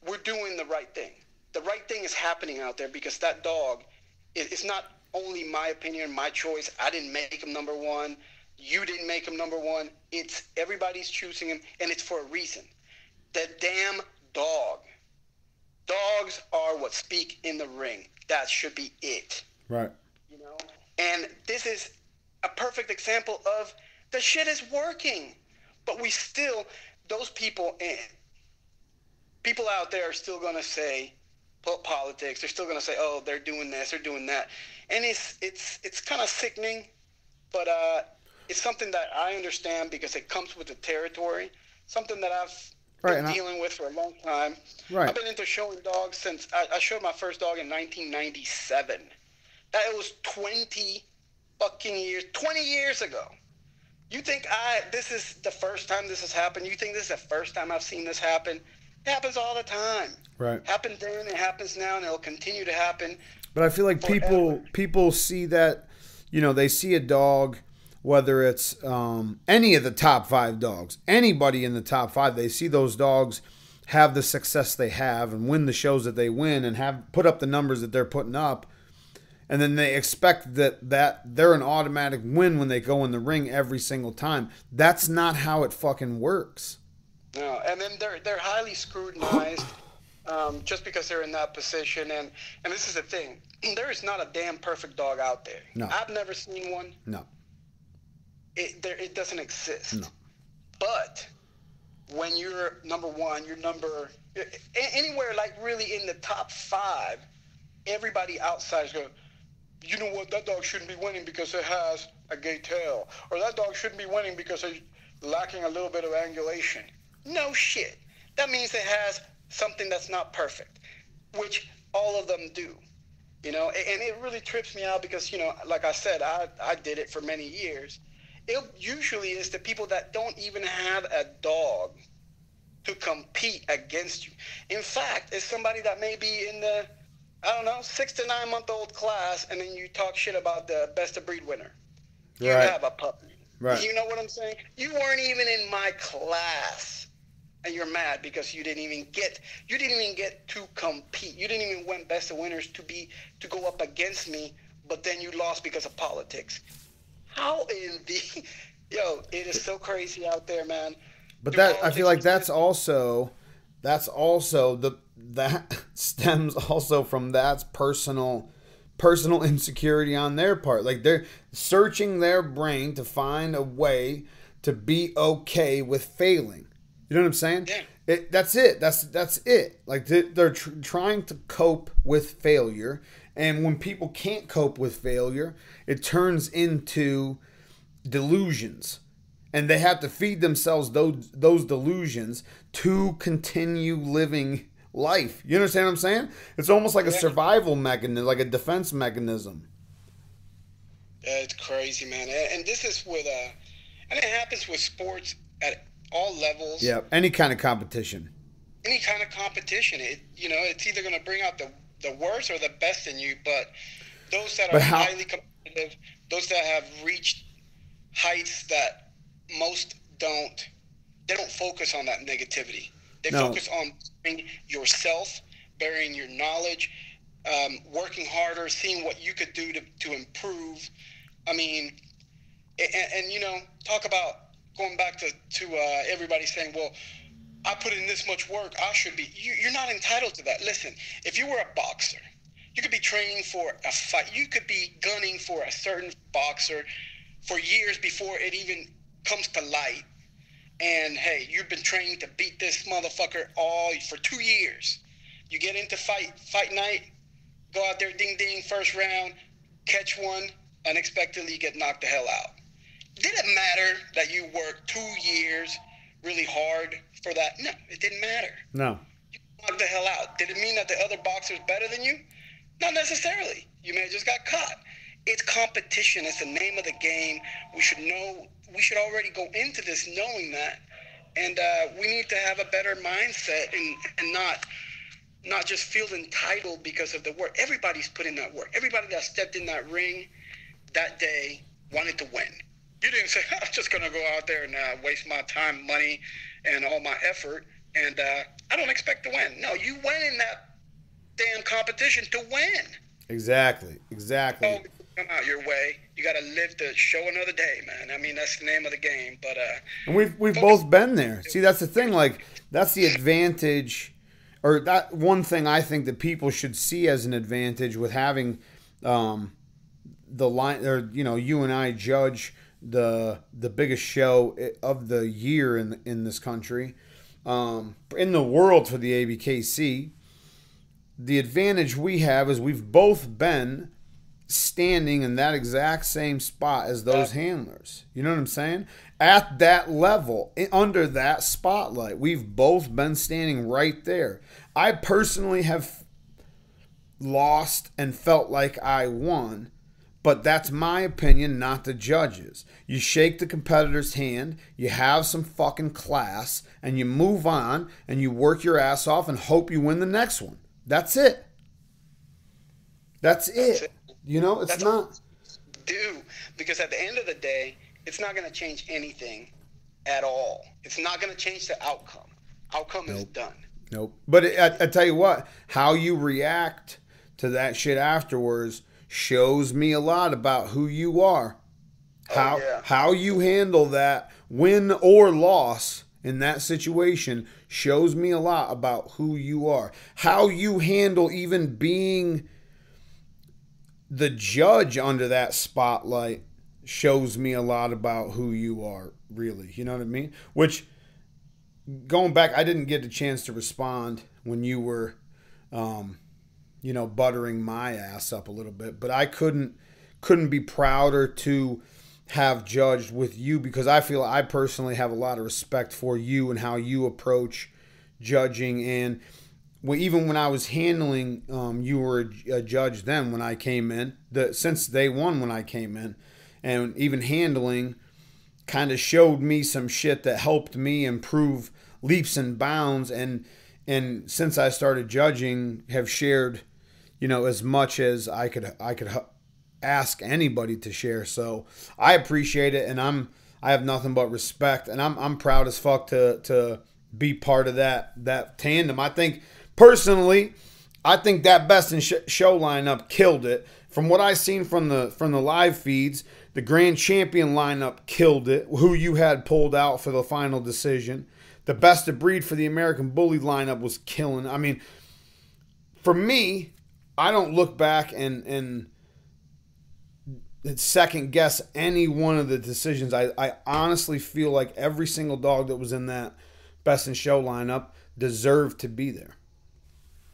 we're doing the right thing. The right thing is happening out there because that dog, it's not only my opinion, my choice. I didn't make him number one. You didn't make him number one. It's everybody's choosing him, and it's for a reason. The damn dog. Dogs are what speak in the ring. That should be it. Right. You know? And this is a perfect example of the shit is working. But we still, those people out there are still going to say politics. They're still going to say, oh, they're doing this, they're doing that. And it's kind of sickening, but it's something that I understand because it comes with the territory, something that I've been dealing with for a long time. Right. I've been into showing dogs since I showed my first dog in 1997. That was 20 years ago. You think this is the first time this has happened? You think this is the first time I've seen this happen? It happens all the time. Right. Happened then, it happens now, and it'll continue to happen. But I feel like people see that, you know, they see a dog, whether it's any of the top 5 dogs, anybody in the top 5, they see those dogs have the success they have and win the shows that they win and have put up the numbers that they're putting up. And then they expect that they're an automatic win when they go in the ring every single time. That's not how it fucking works. No, and then they're highly scrutinized. just because they're in that position. And this is the thing. There is not a damn perfect dog out there. No. I've never seen one. No. It doesn't exist. No. But when you're number one, anywhere like really in the top 5, everybody outside is going, you know what, that dog shouldn't be winning because it has a gay tail. Or that dog shouldn't be winning because it's lacking a little bit of angulation. No shit. That means it has something that's not perfect, which all of them do. You know, and it really trips me out because, you know, like I said, I did it for many years. It usually is the people that don't even have a dog to compete against you. In fact, it's somebody that may be in the, 6 to 9 month old class, and then you talk shit about the best of breed winner. You Right. have a puppy. Right. You know what I'm saying? You weren't even in my class, and you're mad because you didn't even get to compete. You didn't even win best of winners to go up against me, but then you lost because of politics. How in the it is so crazy out there, man. But I feel like that stems also from that's personal insecurity on their part. Like they're searching their brain to find a way to be okay with failing. You know what I'm saying? Yeah. That's it. That's it. Like they're trying to cope with failure, and when people can't cope with failure, it turns into delusions, and they have to feed themselves those delusions to continue living life. You understand what I'm saying? It's almost like a survival mechanism, like a defense mechanism. Yeah, it's crazy, man. And this is and it happens with sports at all levels. Yeah, any kind of competition. Any kind of competition. It's either going to bring out the worst or the best in you, but those that are highly competitive, those that have reached heights that most don't, they don't focus on that negativity. They focus on bettering yourself, burying your knowledge, working harder, seeing what you could do to improve. I mean, and talk about going back to everybody saying, well, I put in this much work, I should be. You're not entitled to that. Listen, if you were a boxer, you could be training for a fight. You could be gunning for a certain boxer for years before it even comes to light. And, hey, you've been training to beat this motherfucker for 2 years. You get into fight night, go out there, ding, ding, first round, catch one, unexpectedly get knocked the hell out. Did it matter that you worked 2 years really hard for that? No, it didn't matter. No. You knocked the hell out. Did it mean that the other boxer's better than you? Not necessarily. You may have just got caught. It's competition. It's the name of the game. We should know. We should already go into this knowing that, and we need to have a better mindset and not just feel entitled because of the work. Everybody's put in that work. Everybody that stepped in that ring that day wanted to win. You didn't say, I'm just going to go out there and waste my time, money, and all my effort, and I don't expect to win. No, you went in that damn competition to win. Exactly. Oh, come out your way. You got to live to show another day, man. I mean, that's the name of the game. But and we've both been there. See, that's the thing. Like, that's the advantage, or that one thing I think that people should see as an advantage with having the line, or you and I judge the biggest show of the year in this country, in the world for the ABKC. The advantage we have is we've both been standing in that exact same spot as those handlers. You know what I'm saying? At that level, under that spotlight, we've both been standing right there. I personally have lost and felt like I won, but that's my opinion, not the judges. You shake the competitor's hand, you have some fucking class, and you move on, and you work your ass off and hope you win the next one. That's it. That's it. It's not. Because at the end of the day, it's not going to change anything at all. It's not going to change the outcome. Outcome is done. Nope. But I tell you what, how you react to that shit afterwards shows me a lot about who you are. How you handle that win or loss in that situation shows me a lot about who you are. How you handle even being the judge under that spotlight shows me a lot about who you are, really. You know what I mean? Which, going back, I didn't get a chance to respond when you were, buttering my ass up a little bit. But I couldn't be prouder to have judged with you, because I feel I personally have a lot of respect for you and how you approach judging. And even when I was handling, you were a judge then when I came in, since day one when I came in, and even handling kind of showed me some shit that helped me improve leaps and bounds. And since I started judging, have shared, as much as I could ask anybody to share. So I appreciate it, and I have nothing but respect, and I'm proud as fuck to be part of that tandem. I think personally, that Best in Show lineup killed it. From what I seen from the live feeds, the Grand Champion lineup killed it, who you had pulled out for the final decision. The Best of Breed for the American Bully lineup was killing. I mean, for me, I don't look back and second guess any one of the decisions. I honestly feel like every single dog that was in that Best in Show lineup deserved to be there.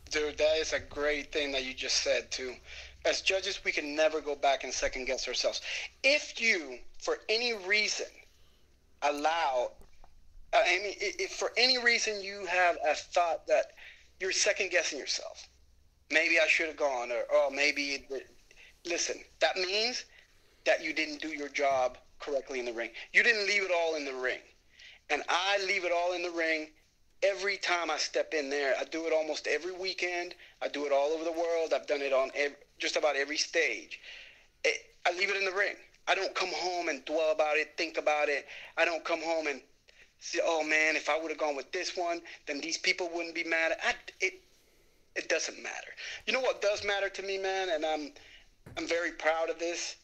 Dude, that is a great thing that you just said, too. As judges, we can never go back and second guess ourselves. If you, for any reason, if for any reason you have a thought that you're second guessing yourself, maybe I should have gone, or maybe, listen, that means that you didn't do your job correctly in the ring. You didn't leave it all in the ring. And I leave it all in the ring every time I step in there. I do it almost every weekend. I do it all over the world. I've done it on just about every stage. I leave it in the ring. I don't come home and dwell about it, think about it. I don't come home and say, oh, man, if I would have gone with this one, then these people wouldn't be mad. It doesn't matter. You know what does matter to me, man, and I'm very proud of this?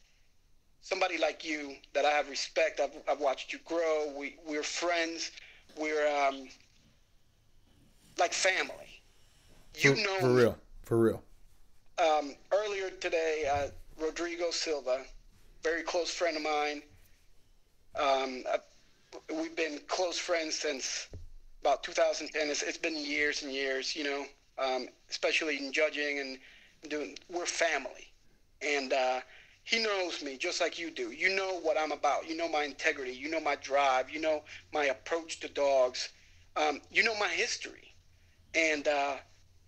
Somebody like you that I have respect. I've watched you grow. We're friends. We're like family. For real. Earlier today, Rodrigo Silva, very close friend of mine. We've been close friends since about 2010. It's been years and years, especially in judging and doing. We're family, and he knows me just like you do. You know what I'm about. You know my integrity. You know my drive. You know my approach to dogs. You know my history. And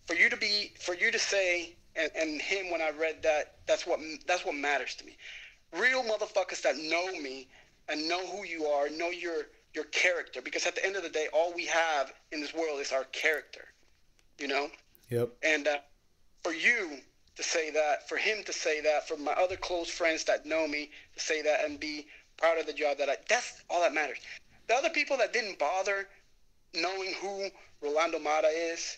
for you to say, and him when I read that, that's what matters to me. Real motherfuckers that know me and know who you are, know your character. Because at the end of the day, all we have in this world is our character. Yep. And for you to say that, for him to say that, for my other close friends that know me to say that and be proud of the job that's all that matters. The other people that didn't bother knowing who Rolando Mata is,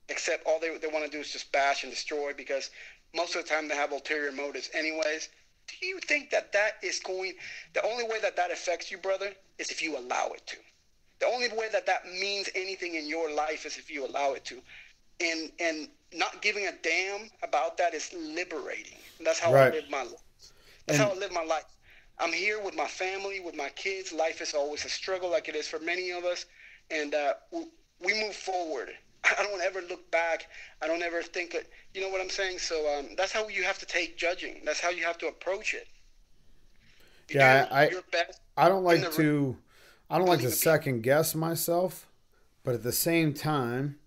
except all they want to do is just bash and destroy, because most of the time they have ulterior motives anyways. Do you think that is the only way that affects you, brother, is if you allow it to? The only way that means anything in your life is if you allow it to. And not giving a damn about that is liberating. And that's how I live my life. That's how I live my life. I'm here with my family, with my kids. Life is always a struggle, like it is for many of us. And we move forward. I don't ever look back. I don't ever think, you know what I'm saying? So that's how you have to take judging. That's how you have to approach it. I don't like to second guess myself, but at the same time,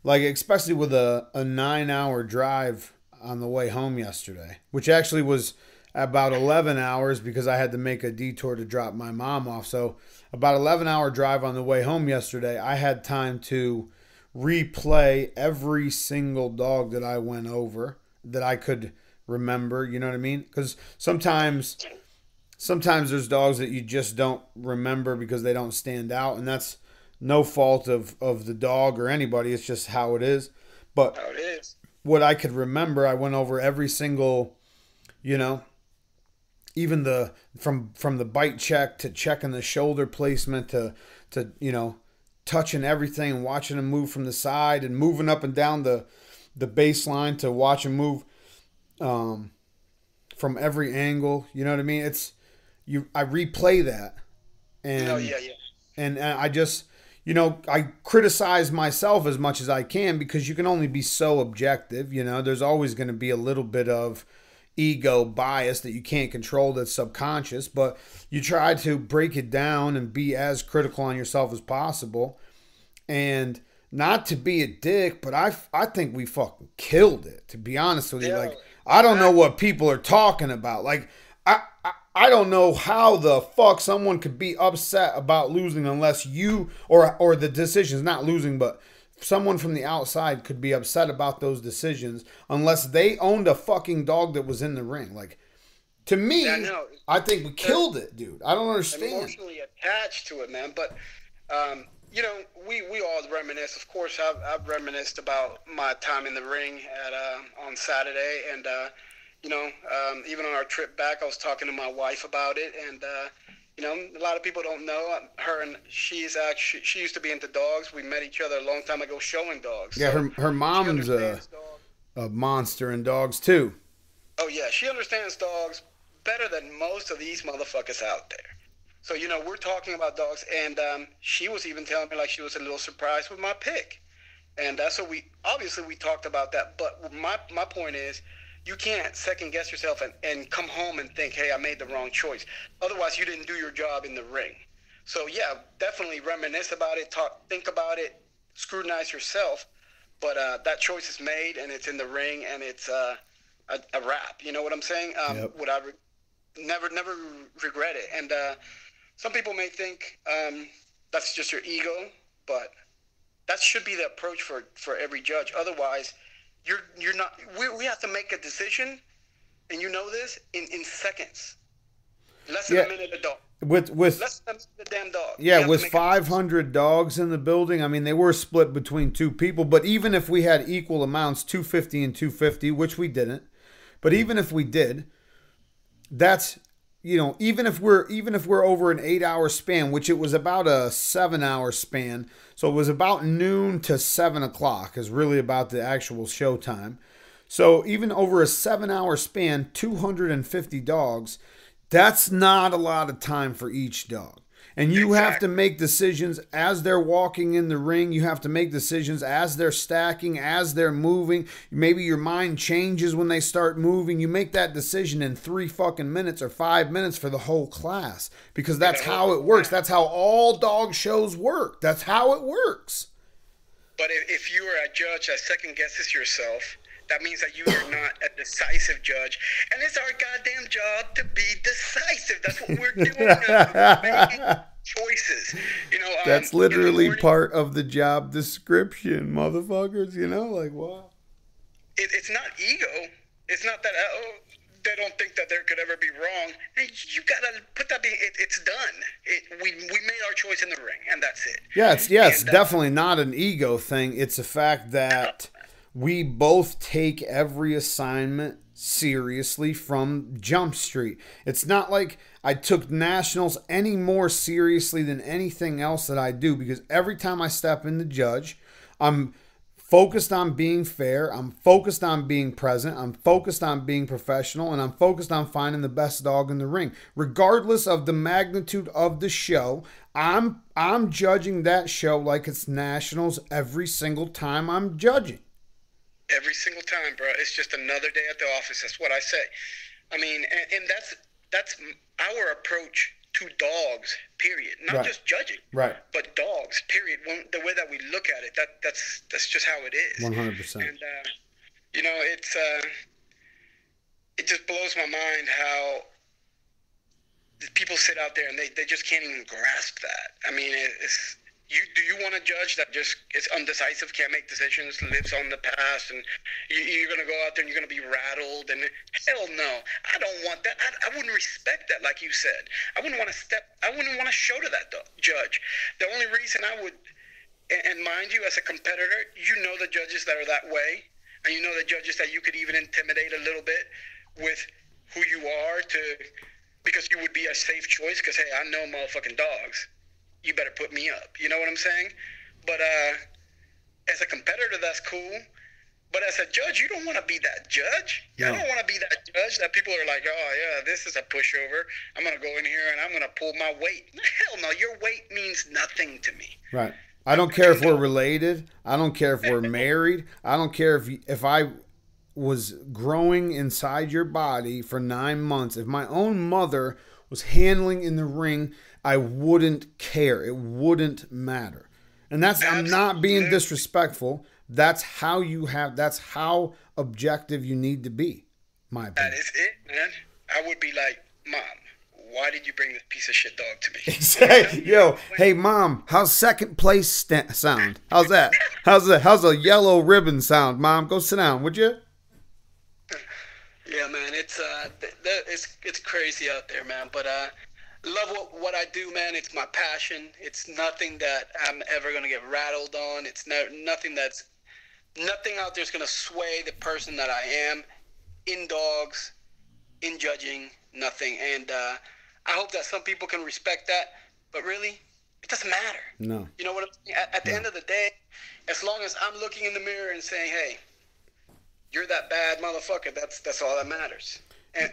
like, especially with a 9-hour drive on the way home yesterday, which actually was about 11 hours because I had to make a detour to drop my mom off. So about 11-hour drive on the way home yesterday, I had time to replay every single dog that I went over that I could remember. You know what I mean? Because sometimes there's dogs that you just don't remember because they don't stand out, and that's no fault of the dog or anybody. It's just how it is. But how it is. What I could remember, I went over every single, even the from the bite check to checking the shoulder placement to touching everything and watching him move from the side and moving up and down the baseline to watch him move from every angle. You know what I mean? I replay that, and and I just I criticize myself as much as I can because you can only be so objective. There's always going to be a little bit of ego bias that you can't control, that's subconscious, but you try to break it down and be as critical on yourself as possible. And not to be a dick, but I think we fucking killed it, to be honest with you. Like, I don't know what people are talking about. Like, I don't know how the fuck someone could be upset about losing unless you or the decisions, not losing, but someone from the outside could be upset about those decisions unless they owned a fucking dog that was in the ring. Like, to me, I think we killed it, dude. I don't understand. I'm emotionally attached to it, man. But, we all reminisce. Of course, I've reminisced about my time in the ring on Saturday. And, even on our trip back, I was talking to my wife about it. And, a lot of people don't know she used to be into dogs. We met each other a long time ago showing dogs. Yeah, so her mom's a monster in dogs too. Oh yeah, she understands dogs better than most of these motherfuckers out there. So we're talking about dogs, and she was even telling me like she was a little surprised with my pick, and so we talked about that. But my point is, you can't second guess yourself and come home and think, hey, I made the wrong choice. Otherwise, you didn't do your job in the ring. So, yeah, definitely reminisce about it, think about it, scrutinize yourself. But that choice is made, and it's in the ring, and it's a wrap. You know what I'm saying? Yep. Would I never regret it? And some people may think that's just your ego, but that should be the approach for every judge. Otherwise, you're not. We have to make a decision, and this in seconds, less than a minute a dog. With less than the damn dog. Yeah, with 500 dogs in the building, I mean, they were split between two people. But even if we had equal amounts, 250 and 250, which we didn't, but even if we did, that's even if we're over an 8-hour span, which it was about a 7-hour span. So it was about noon to 7 o'clock is really about the actual show time. So even over a 7-hour span, 250 dogs, that's not a lot of time for each dog. And you have to make decisions as they're walking in the ring. You have to make decisions as they're stacking, as they're moving. Maybe your mind changes when they start moving. You make that decision in 3 fucking minutes or 5 minutes for the whole class. Because that's how it works. That's how all dog shows work. That's how it works. But if you are a judge that second guesses yourself, that means that you are not a decisive judge. And it's our goddamn job to be decisive. That's what we're doing now. We're making choices. That's literally part of the job description, motherfuckers. Like, wow. It's not ego. It's not that, they don't think that there could ever be wrong. You got to put that, it's done. We made our choice in the ring, and that's it. Yeah, it's definitely not an ego thing. It's a fact that we both take every assignment seriously from Jump Street. It's not like I took nationals any more seriously than anything else that I do, because every time I step in the judge, I'm focused on being fair, I'm focused on being present, I'm focused on being professional, and I'm focused on finding the best dog in the ring. Regardless of the magnitude of the show, I'm judging that show like it's nationals every single time I'm judging. Every single time, bro. It's just another day at the office. That's what I say. I mean, and that's our approach to dogs, period. Not just judging, right? But dogs, period. The way that we look at it, that's just how it is. 100%. And it just blows my mind how people sit out there and they just can't even grasp that. I mean, do you want a judge that just is undecisive, can't make decisions, lives on the past, and you're going to go out there and you're going to be rattled? And hell no, I don't want that. I wouldn't respect that, like you said. I wouldn't want to show to that judge. The only reason I would, and mind you, as a competitor, the judges that are that way, and the judges that you could even intimidate a little bit with who you are to because you would be a safe choice. Because hey, I know motherfucking dogs. You better put me up. You know what I'm saying? But as a competitor, that's cool. But as a judge, you don't want to be that judge. No. I don't want to be that judge that people are like, oh, yeah, this is a pushover. I'm going to go in here and I'm going to pull my weight. Hell no, your weight means nothing to me. Right. I don't care if we're related. I don't care if we're married. I don't care if I was growing inside your body for 9 months. If my own mother was handling in the ring, I wouldn't care. It wouldn't matter. And I'm not being disrespectful. That's how objective you need to be, my opinion. That is it, man. I would be like, Mom, why did you bring this piece of shit dog to me? Exactly. Yo, hey, Mom, how's second place sound? How's that? How's a yellow ribbon sound, Mom? Go sit down, would you? Yeah, man, it's crazy out there, man. But love what I do, man. It's my passion. It's nothing that I'm ever gonna get rattled on. It's nothing out there is gonna sway the person that I am in dogs, in judging, nothing. And I hope that some people can respect that. But really, it doesn't matter. No. You know what I'm saying? At the end of the day, as long as I'm looking in the mirror and saying, hey, you're that bad motherfucker, that's all that matters. And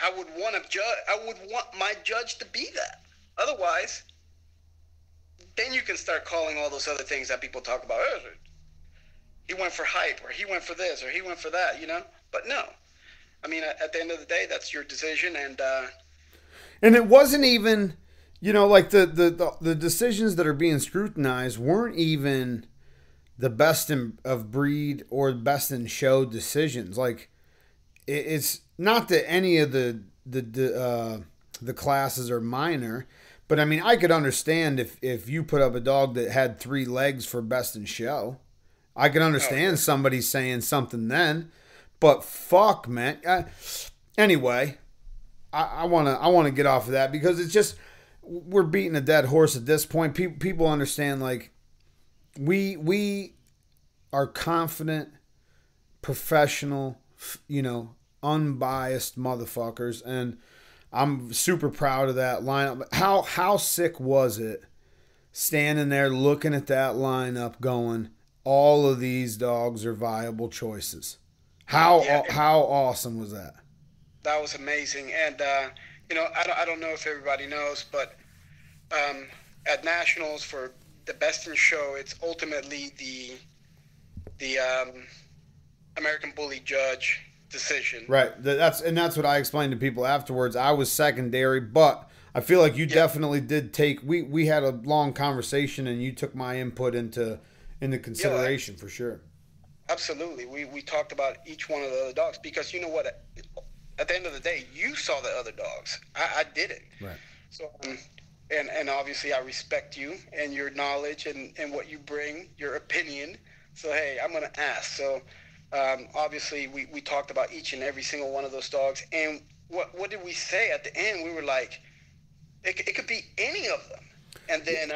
I would want my judge to be that. Otherwise, then you can start calling all those other things that people talk about. Oh, he went for hype, or he went for this, or he went for that, you know? But no. I mean, at the end of the day, that's your decision. And it wasn't even, like the decisions that are being scrutinized weren't even the best of breed or best in show decisions. Like, it's not that any of the classes are minor, but I mean, I could understand if you put up a dog that had 3 legs for best in show. I could understand somebody saying something then, but fuck, man. Anyway, I want to get off of that because it's just, we're beating a dead horse at this point. People understand, like, we are confident, professional, unbiased motherfuckers, and I'm super proud of that lineup. How sick was it standing there looking at that lineup going, all of these dogs are viable choices? How awesome was that? That was amazing. And I don't know if everybody knows, but at Nationals for the best in show, it's ultimately the American Bully judge decision. Right. That's what I explained to people afterwards. I was secondary, but I feel like you definitely did take. We had a long conversation, and you took my input into consideration for sure. Absolutely. We talked about each one of the other dogs because you know what? At the end of the day, you saw the other dogs. I didn't. Right. So, and obviously I respect you and your knowledge and what you bring, your opinion. So, hey, I'm going to ask. So, obviously we talked about each and every single one of those dogs. And what did we say at the end? We were like, it could be any of them. And then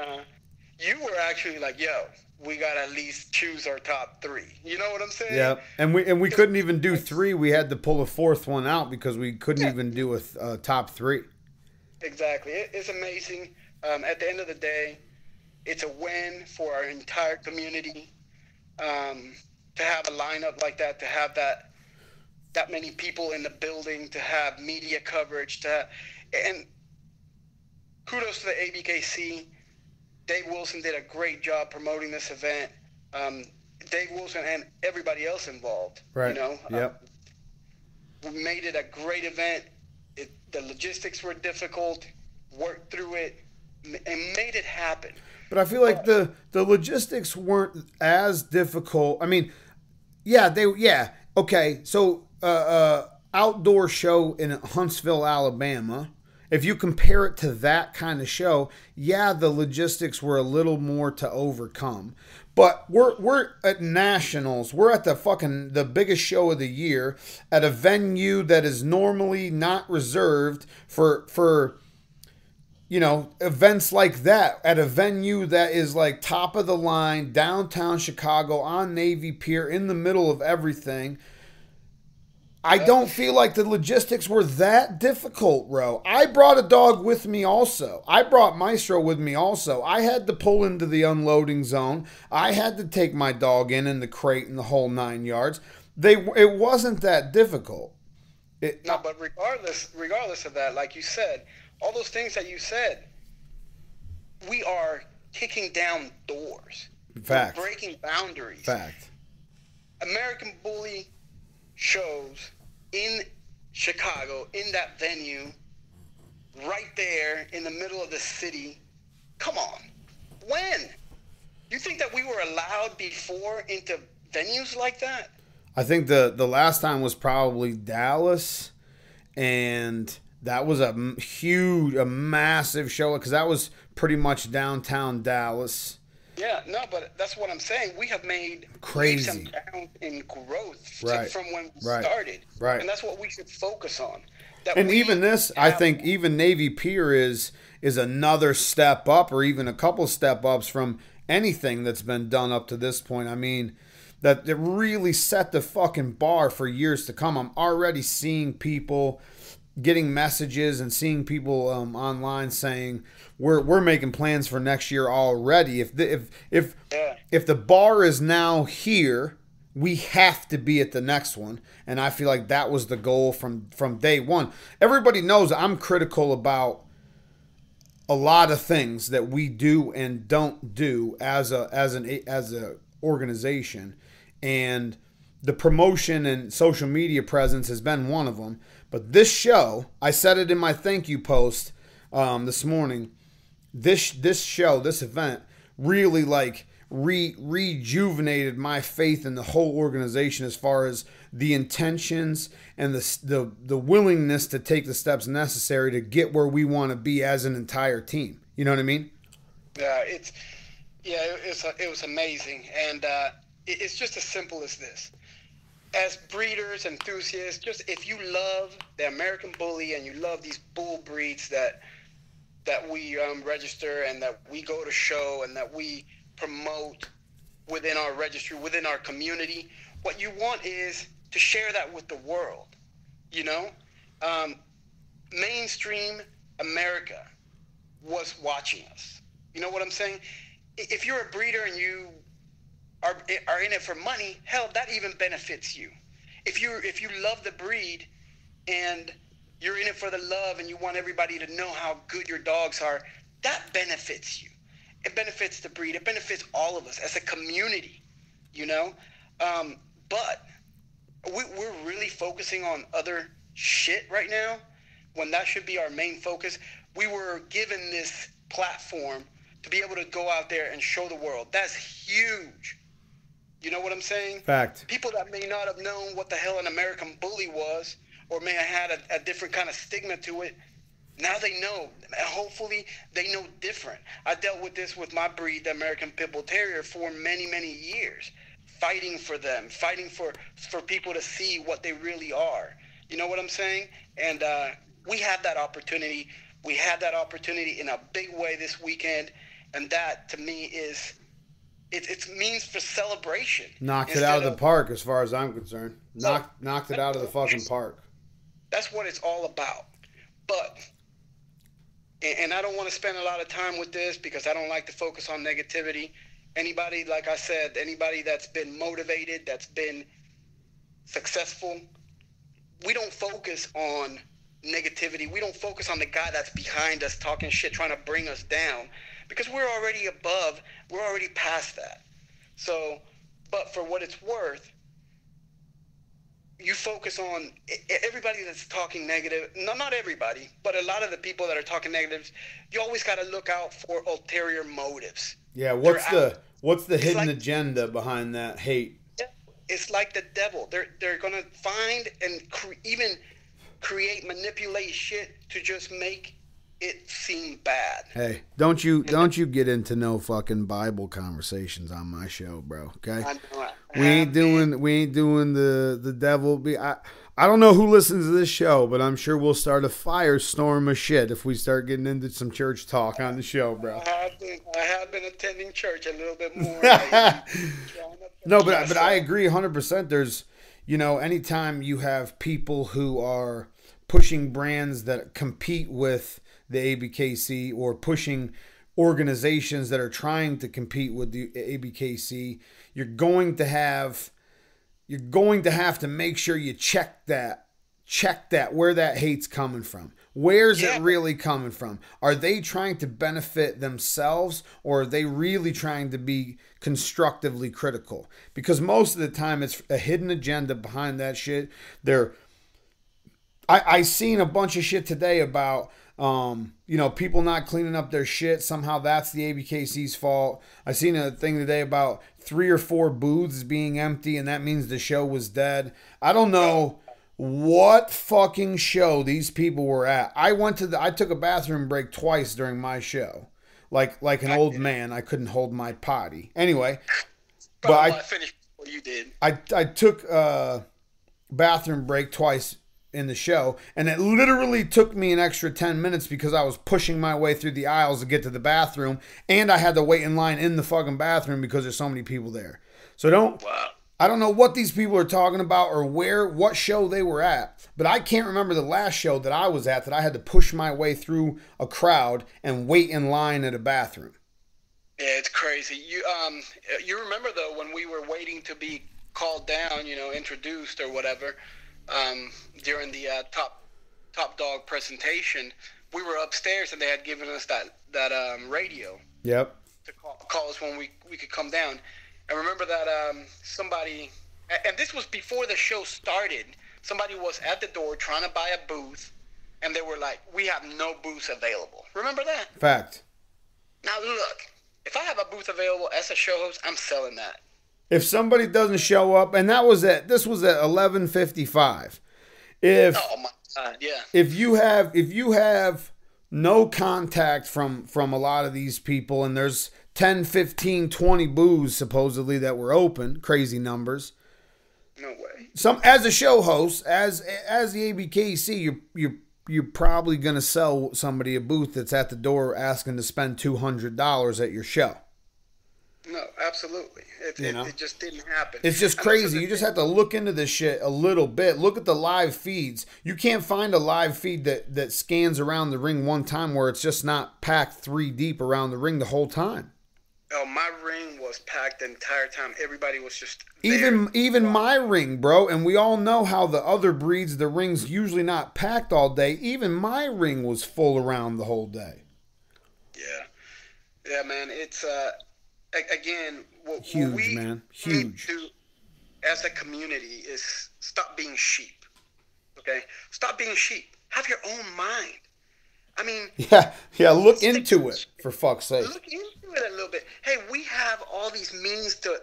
you were actually like, yo, we got to at least choose our top 3. You know what I'm saying? Yeah, and we couldn't even do 3. We had to pull a 4th one out because we couldn't even do a top 3. Exactly. It's amazing. At the end of the day, it's a win for our entire community. To have a lineup like that, to have that many people in the building, to have media coverage, and kudos to the ABKC. Dave Wilson did a great job promoting this event. Dave Wilson and everybody else involved. Right. Yep. We made it a great event. The logistics were difficult. Worked through it and made it happen. But I feel like the logistics weren't as difficult. I mean, okay. So outdoor show in Huntsville, Alabama. If you compare it to that kind of show, the logistics were a little more to overcome. But we're at Nationals. We're at the biggest show of the year at a venue that is normally not reserved for events like that, at a venue that is like top of the line, downtown Chicago, on Navy Pier, in the middle of everything. I don't feel like the logistics were that difficult, bro. I brought a dog with me also. I brought Maestro with me also. I had to pull into the unloading zone. I had to take my dog in the crate and the whole 9 yards. It wasn't that difficult. No, but regardless of that, like you said, all those things that you said, we are kicking down doors. Fact. We're breaking boundaries. Fact. American Bully shows in Chicago, in that venue, right there in the middle of the city. Come on. When? You think that we were allowed before into venues like that? I think the last time was probably Dallas, and that was a massive show because that was pretty much downtown Dallas. Yeah, no, but that's what I'm saying. We have made Crazy leaps and bounds in growth Right. from when we Right. started. Right. And that's what we should focus on. That And we even this, I think even Navy Pier is another step up or even a couple step ups from anything that's been done up to this point. I mean, that it really set the fucking bar for years to come. I'm already seeing people getting messages and seeing people online saying we're making plans for next year already. If the bar is now here, we have to be at the next one. And I feel like that was the goal from day one. Everybody knows I'm critical about a lot of things that we do and don't do as a organization, and the promotion and social media presence has been one of them. But this show, I said it in my thank you post this morning. This show, this event, really rejuvenated my faith in the whole organization as far as the intentions and the willingness to take the steps necessary to get where we want to be as an entire team. You know what I mean? Yeah, it was amazing, and it's just as simple as this. As breeders, enthusiasts, just if you love the American Bully and you love these bull breeds that we register and that we go to show and that we promote within our registry, within our community, what you want is to share that with the world. You know, mainstream America was watching us. You know what I'm saying? If you're a breeder and you are in it for money, hell, that even benefits you. If you love the breed and you're in it for the love and you want everybody to know how good your dogs are, that benefits you. It benefits the breed. It benefits all of us as a community, you know? But we're really focusing on other shit right now when that should be our main focus. We were given this platform to be able to go out there and show the world. That's huge. You know what I'm saying? Fact. People that may not have known what the hell an American Bully was, or may have had a different kind of stigma to it, now they know. Hopefully they know different. I dealt with this with my breed, the American Pit Bull Terrier, for many, many years, fighting for them, fighting for people to see what they really are. You know what I'm saying? And we had that opportunity. We had that opportunity in a big way this weekend, and that to me is it's means for celebration. Knocked it out of the park as far as I'm concerned. Knocked it out of the fucking park. That's what it's all about. But, and I don't want to spend a lot of time with this because I don't like to focus on negativity. Anybody, like I said, anybody that's been motivated, that's been successful, we don't focus on negativity. We don't focus on the guy that's behind us talking shit, trying to bring us down, because we're already above, we're already past that. So, but for what it's worth, you focus on everybody that's talking negative. No, not everybody, but a lot of the people that are talking negatives, you always got to look out for ulterior motives. Yeah, what's the hidden agenda behind that hate? It's like the devil. They're gonna find and even create, manipulate shit to just make it seem bad. Hey, don't you get into no fucking Bible conversations on my show, bro. Okay, we ain't doing the devil. I don't know who listens to this show, but I'm sure we'll start a firestorm of shit if we start getting into some church talk on the show, bro. I have been attending church a little bit more. No, but I agree 100%. There's, you know, anytime you have people who are pushing brands that compete with the ABKC or pushing organizations that are trying to compete with the ABKC, you're going to have to make sure you check that where that hate's coming from. Where's it really coming from? Are they trying to benefit themselves, or are they really trying to be constructively critical? Because most of the time it's a hidden agenda behind that shit. I seen a bunch of shit today about you know, people not cleaning up their shit. Somehow that's the ABKC's fault. I seen a thing today about 3 or 4 booths being empty, and that means the show was dead. I don't know what fucking show these people were at. I took a bathroom break twice during my show. Like an old man, I couldn't hold my potty. Anyway, but I finished before you did. I took a bathroom break twice in the show, and it literally took me an extra 10 minutes because I was pushing my way through the aisles to get to the bathroom, and I had to wait in line in the fucking bathroom because there's so many people there. So I don't know what these people are talking about or what show they were at, but I can't remember the last show that I was at that I had to push my way through a crowd and wait in line at a bathroom. Yeah, it's crazy. You remember though when we were waiting to be called down, you know, introduced or whatever, during the top dog presentation, we were upstairs and they had given us that radio. Yep. To call us when we could come down. And remember that somebody, and this was before the show started, somebody was at the door trying to buy a booth, and they were like, we have no booths available. Remember that? Fact. Now look, if I have a booth available as a show host, I'm selling that. If somebody doesn't show up, and this was at 11:55. Oh my God, yeah. If you have no contact from a lot of these people, and there's 10, 15, 20 booths supposedly that were open, crazy numbers. No way. As a show host, as the ABKC, you're probably gonna sell somebody a booth that's at the door asking to spend $200 at your show. No, absolutely. It just didn't happen. It's just crazy. You just have to look into this shit a little bit. Look at the live feeds. You can't find a live feed that scans around the ring one time where it's just not packed 3 deep around the ring the whole time. Oh, my ring was packed the entire time. Everybody was just there. Even my ring, bro. And we all know how the other breeds, the ring's usually not packed all day. Even my ring was full around the whole day. Yeah, man. It's again, huge, what we man. Huge. Need to do as a community is stop being sheep. Okay, stop being sheep. Have your own mind. I mean, yeah. Look into it, for fuck's sake. Look into it a little bit. Hey, we have all these means to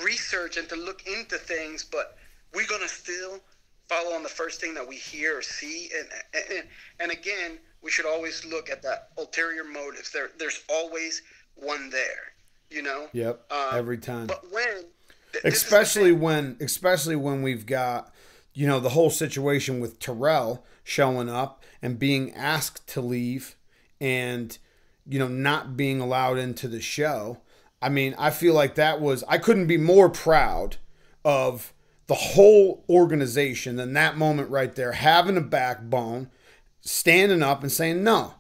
research and to look into things, but we're gonna still follow on the first thing that we hear or see. And again, we should always look at the ulterior motives. There's always one there, you know. Yep. Every time. But especially when we've got, you know, the whole situation with Terrell showing up and being asked to leave and, you know, not being allowed into the show. I mean, I feel like I couldn't be more proud of the whole organization than that moment right there, having a backbone, standing up and saying, no,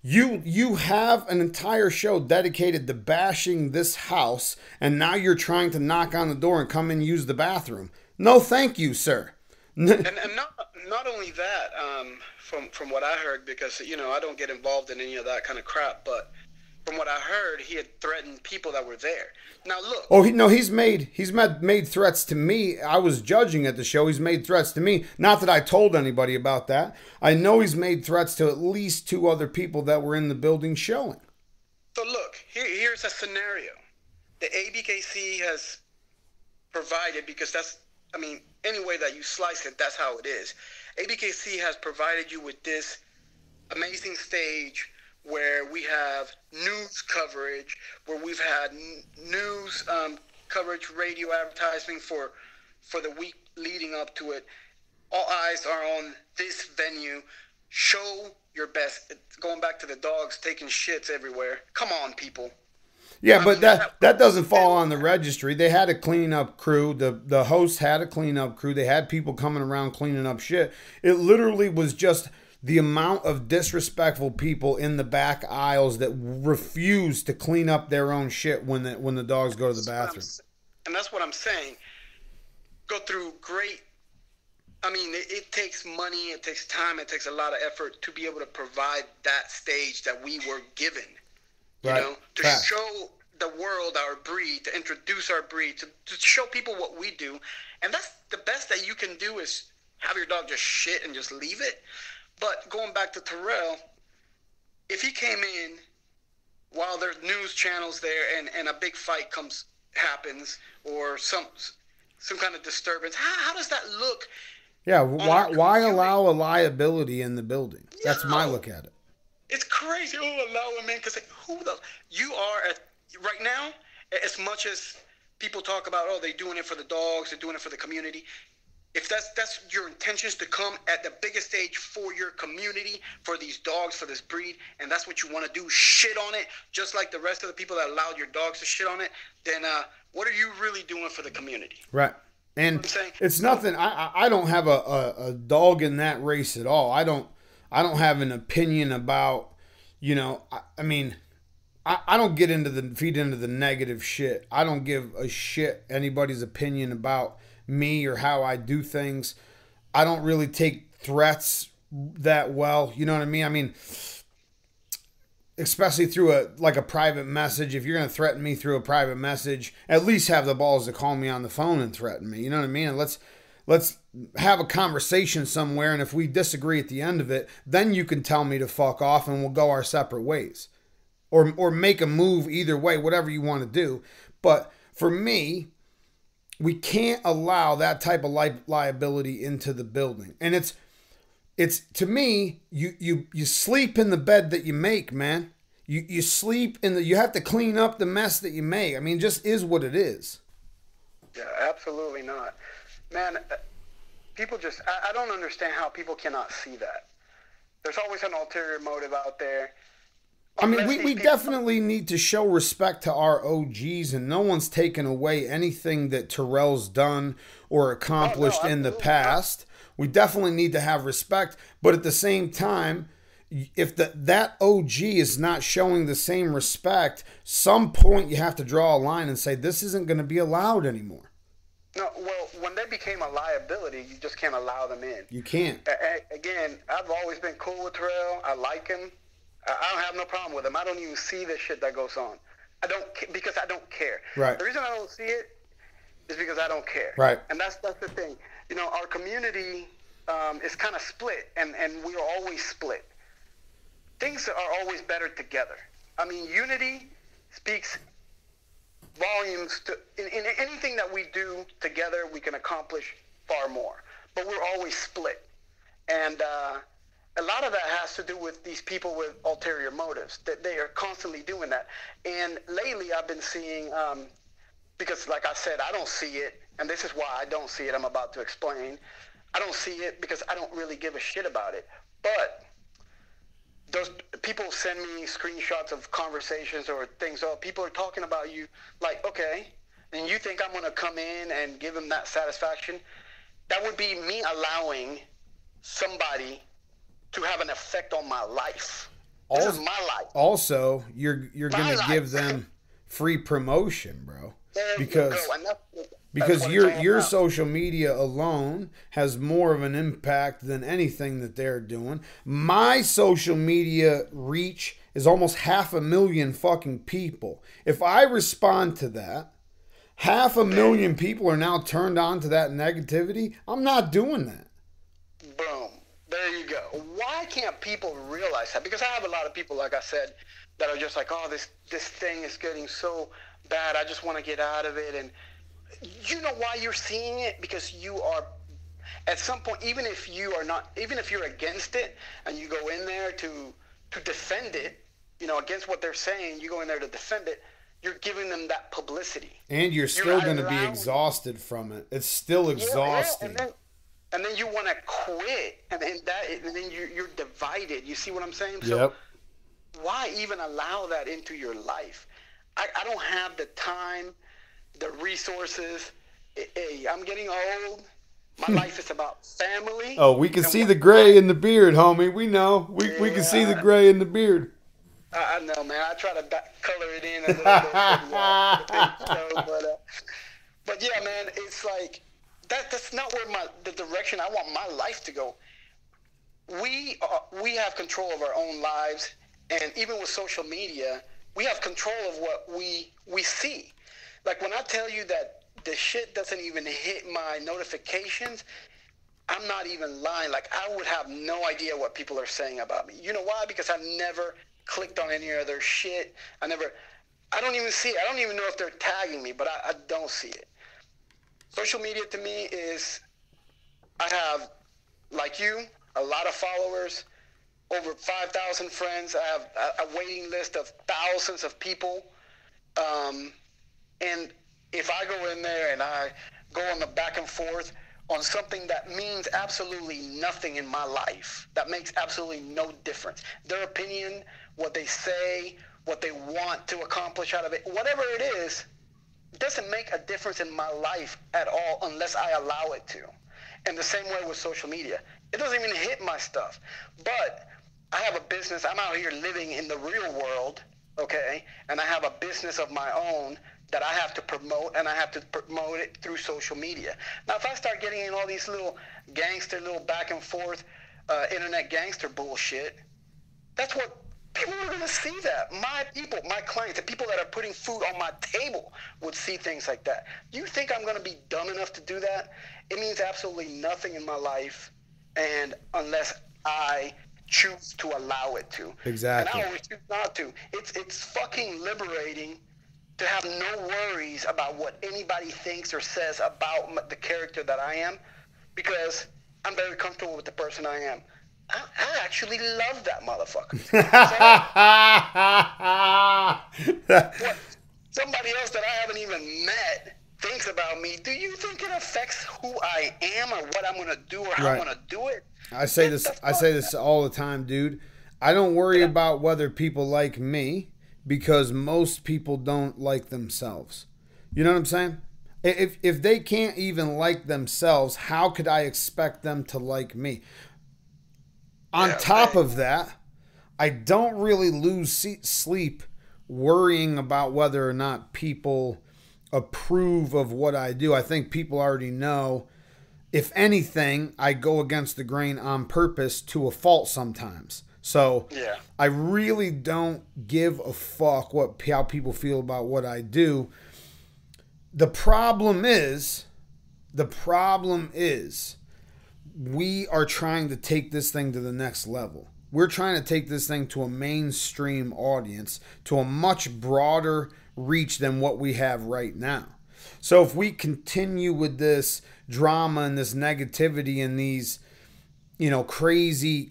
you have an entire show dedicated to bashing this house, and now you're trying to knock on the door and come and use the bathroom. No, thank you, sir. and not only that, from what I heard, because, you know, I don't get involved in any of that kind of crap, but from what I heard, he had threatened people that were there. Now look. Oh, he's made threats to me. I was judging at the show. He's made threats to me. Not that I told anybody about that. I know he's made threats to at least 2 other people that were in the building showing. So look, here's a scenario. The ABKC has provided, because that's, I mean, any way that you slice it, that's how it is. ABKC has provided you with this amazing stage where we have news coverage, where we've had news coverage, radio advertising for the week leading up to it. All eyes are on this venue. Show your best. Going back to the dogs taking shits everywhere. Come on, people. Yeah, but that doesn't fall on the registry. They had a cleanup crew. The host had a cleanup crew. They had people coming around cleaning up shit. It literally was just the amount of disrespectful people in the back aisles that refuse to clean up their own shit when the dogs go to the bathroom. And that's what I'm saying. Go through great. I mean, it takes money, it takes time, it takes a lot of effort to be able to provide that stage that we were given. You Right. know, to Fact. show the world our breed, to introduce our breed, to show people what we do. And that's the best that you can do is have your dog just shit and just leave it. But going back to Terrell, if he came in while there's news channels there and a big fight happens or some kind of disturbance, how does that look? Yeah, why allow a liability in the building? That's my look at it. It's crazy. Oh, allow him in because you are right now. As much as people talk about, they're doing it for the dogs, they're doing it for the community. If that's your intentions to come at the biggest stage for your community, for these dogs, for this breed, and that's what you want to do, shit on it, just like the rest of the people that allowed your dogs to shit on it, then what are you really doing for the community? Right. And it's nothing. I don't have a dog in that race at all. I don't have an opinion about, I mean, I don't feed into the negative shit. I don't give a shit anybody's opinion about me or how I do things. I don't really take threats that well. You know what I mean? I mean, especially through a private message. If you're going to threaten me through a private message, at least have the balls to call me on the phone and threaten me. You know what I mean? And let's have a conversation somewhere. And if we disagree at the end of it, then you can tell me to fuck off and we'll go our separate ways, or make a move either way, whatever you want to do. But for me, we can't allow that type of liability into the building. And it's to me, you sleep in the bed that you make, man. You sleep you have to clean up the mess that you make. I mean, it just is what it is. Yeah, absolutely not. Man, people I don't understand how people cannot see that. There's always an ulterior motive out there. I mean, we definitely need to show respect to our OGs, and no one's taken away anything that Terrell's done or accomplished in the past. We definitely need to have respect, but at the same time, if that OG is not showing the same respect, some point you have to draw a line and say this isn't going to be allowed anymore. No, well, when they became a liability, you just can't allow them in. You can't. Again, I've always been cool with Terrell. I like him. I don't have no problem with him. I don't even see the shit that goes on. Because I don't care. Right. The reason I don't see it is because I don't care. Right. And that's the thing. Our community is kind of split, and we're always split. Things are always better together. I mean, unity speaks volumes in anything that we do together, we can accomplish far more. But we're always split. And a lot of that has to do with these people with ulterior motives, that they are constantly doing that. And lately I've been seeing, because like I said, I don't see it, and this is why I don't see it, I'm about to explain. I don't see it because I don't really give a shit about it. But those people send me screenshots of conversations or things, people are talking about you, like, okay, and you think I'm going to come in and give them that satisfaction? That would be me allowing somebody to have an effect on my life. This is my life. Also, you're going to give them free promotion, bro. Because your social media alone has more of an impact than anything that they're doing. My social media reach is almost 500,000 fucking people. If I respond to that, 500,000 people are now turned on to that negativity. I'm not doing that. Boom. There you go. Why can't people realize that? Because I have a lot of people, like I said, that are just like, this thing is getting so bad. I just want to get out of it. And you know why you're seeing it? Because you are, at some point, even if you're against it and you go in there to defend it, against what they're saying, you go in there to defend it, you're giving them that publicity. And you're still going to be exhausted from it. It's still exhausting. Yeah, and then you want to quit, and then you're divided. You see what I'm saying? Yep. So why even allow that into your life? I don't have the time, the resources. Hey, I'm getting old. My life is about family. Oh, we can see the gray in the beard, homie. We know. We can see the gray in the beard. I know, man. I try to color it in a little bit for the but yeah, man, it's like that's not where the direction I want my life to go. We have control of our own lives, and even with social media, we have control of what we see. Like when I tell you that the shit doesn't even hit my notifications, I'm not even lying. Like I would have no idea what people are saying about me. You know why? Because I've never clicked on any other shit. I don't even see it. I don't even know if they're tagging me, but I don't see it. Social media to me is, I have, like you, a lot of followers, over 5,000 friends. I have a waiting list of thousands of people. And if I go in there and I go on the back and forth on something that means absolutely nothing in my life, that makes absolutely no difference, their opinion, what they say, what they want to accomplish out of it, whatever it is, doesn't make a difference in my life at all unless I allow it to. And the same way with social media. It doesn't even hit my stuff. But I have a business. I'm out here living in the real world, okay? And I have a business of my own that I have to promote, and I have to promote it through social media. Now, if I start getting in all these little back and forth internet gangster bullshit, that's what people are going to see. That my people, my clients, the people that are putting food on my table would see things like that. You think I'm going to be dumb enough to do that? It means absolutely nothing in my life, and unless I choose to allow it to. Exactly. And I always choose not to. It's fucking liberating to have no worries about what anybody thinks or says about the character that I am, because I'm very comfortable with the person I am. I actually love that motherfucker. What somebody else that I haven't even met thinks about me, do you think it affects who I am or what I'm going to do or how I'm going to do it? I say this all the time, dude. I don't worry about whether people like me, because most people don't like themselves. You know what I'm saying? If they can't even like themselves, how could I expect them to like me? On top of that, I don't really lose sleep worrying about whether or not people approve of what I do. I think people already know. If anything, I go against the grain on purpose to a fault sometimes. So I really don't give a fuck how people feel about what I do. The problem is we are trying to take this thing to the next level. We're trying to take this thing to a mainstream audience, to a much broader reach than what we have right now. So if we continue with this drama and this negativity and these, you know, crazy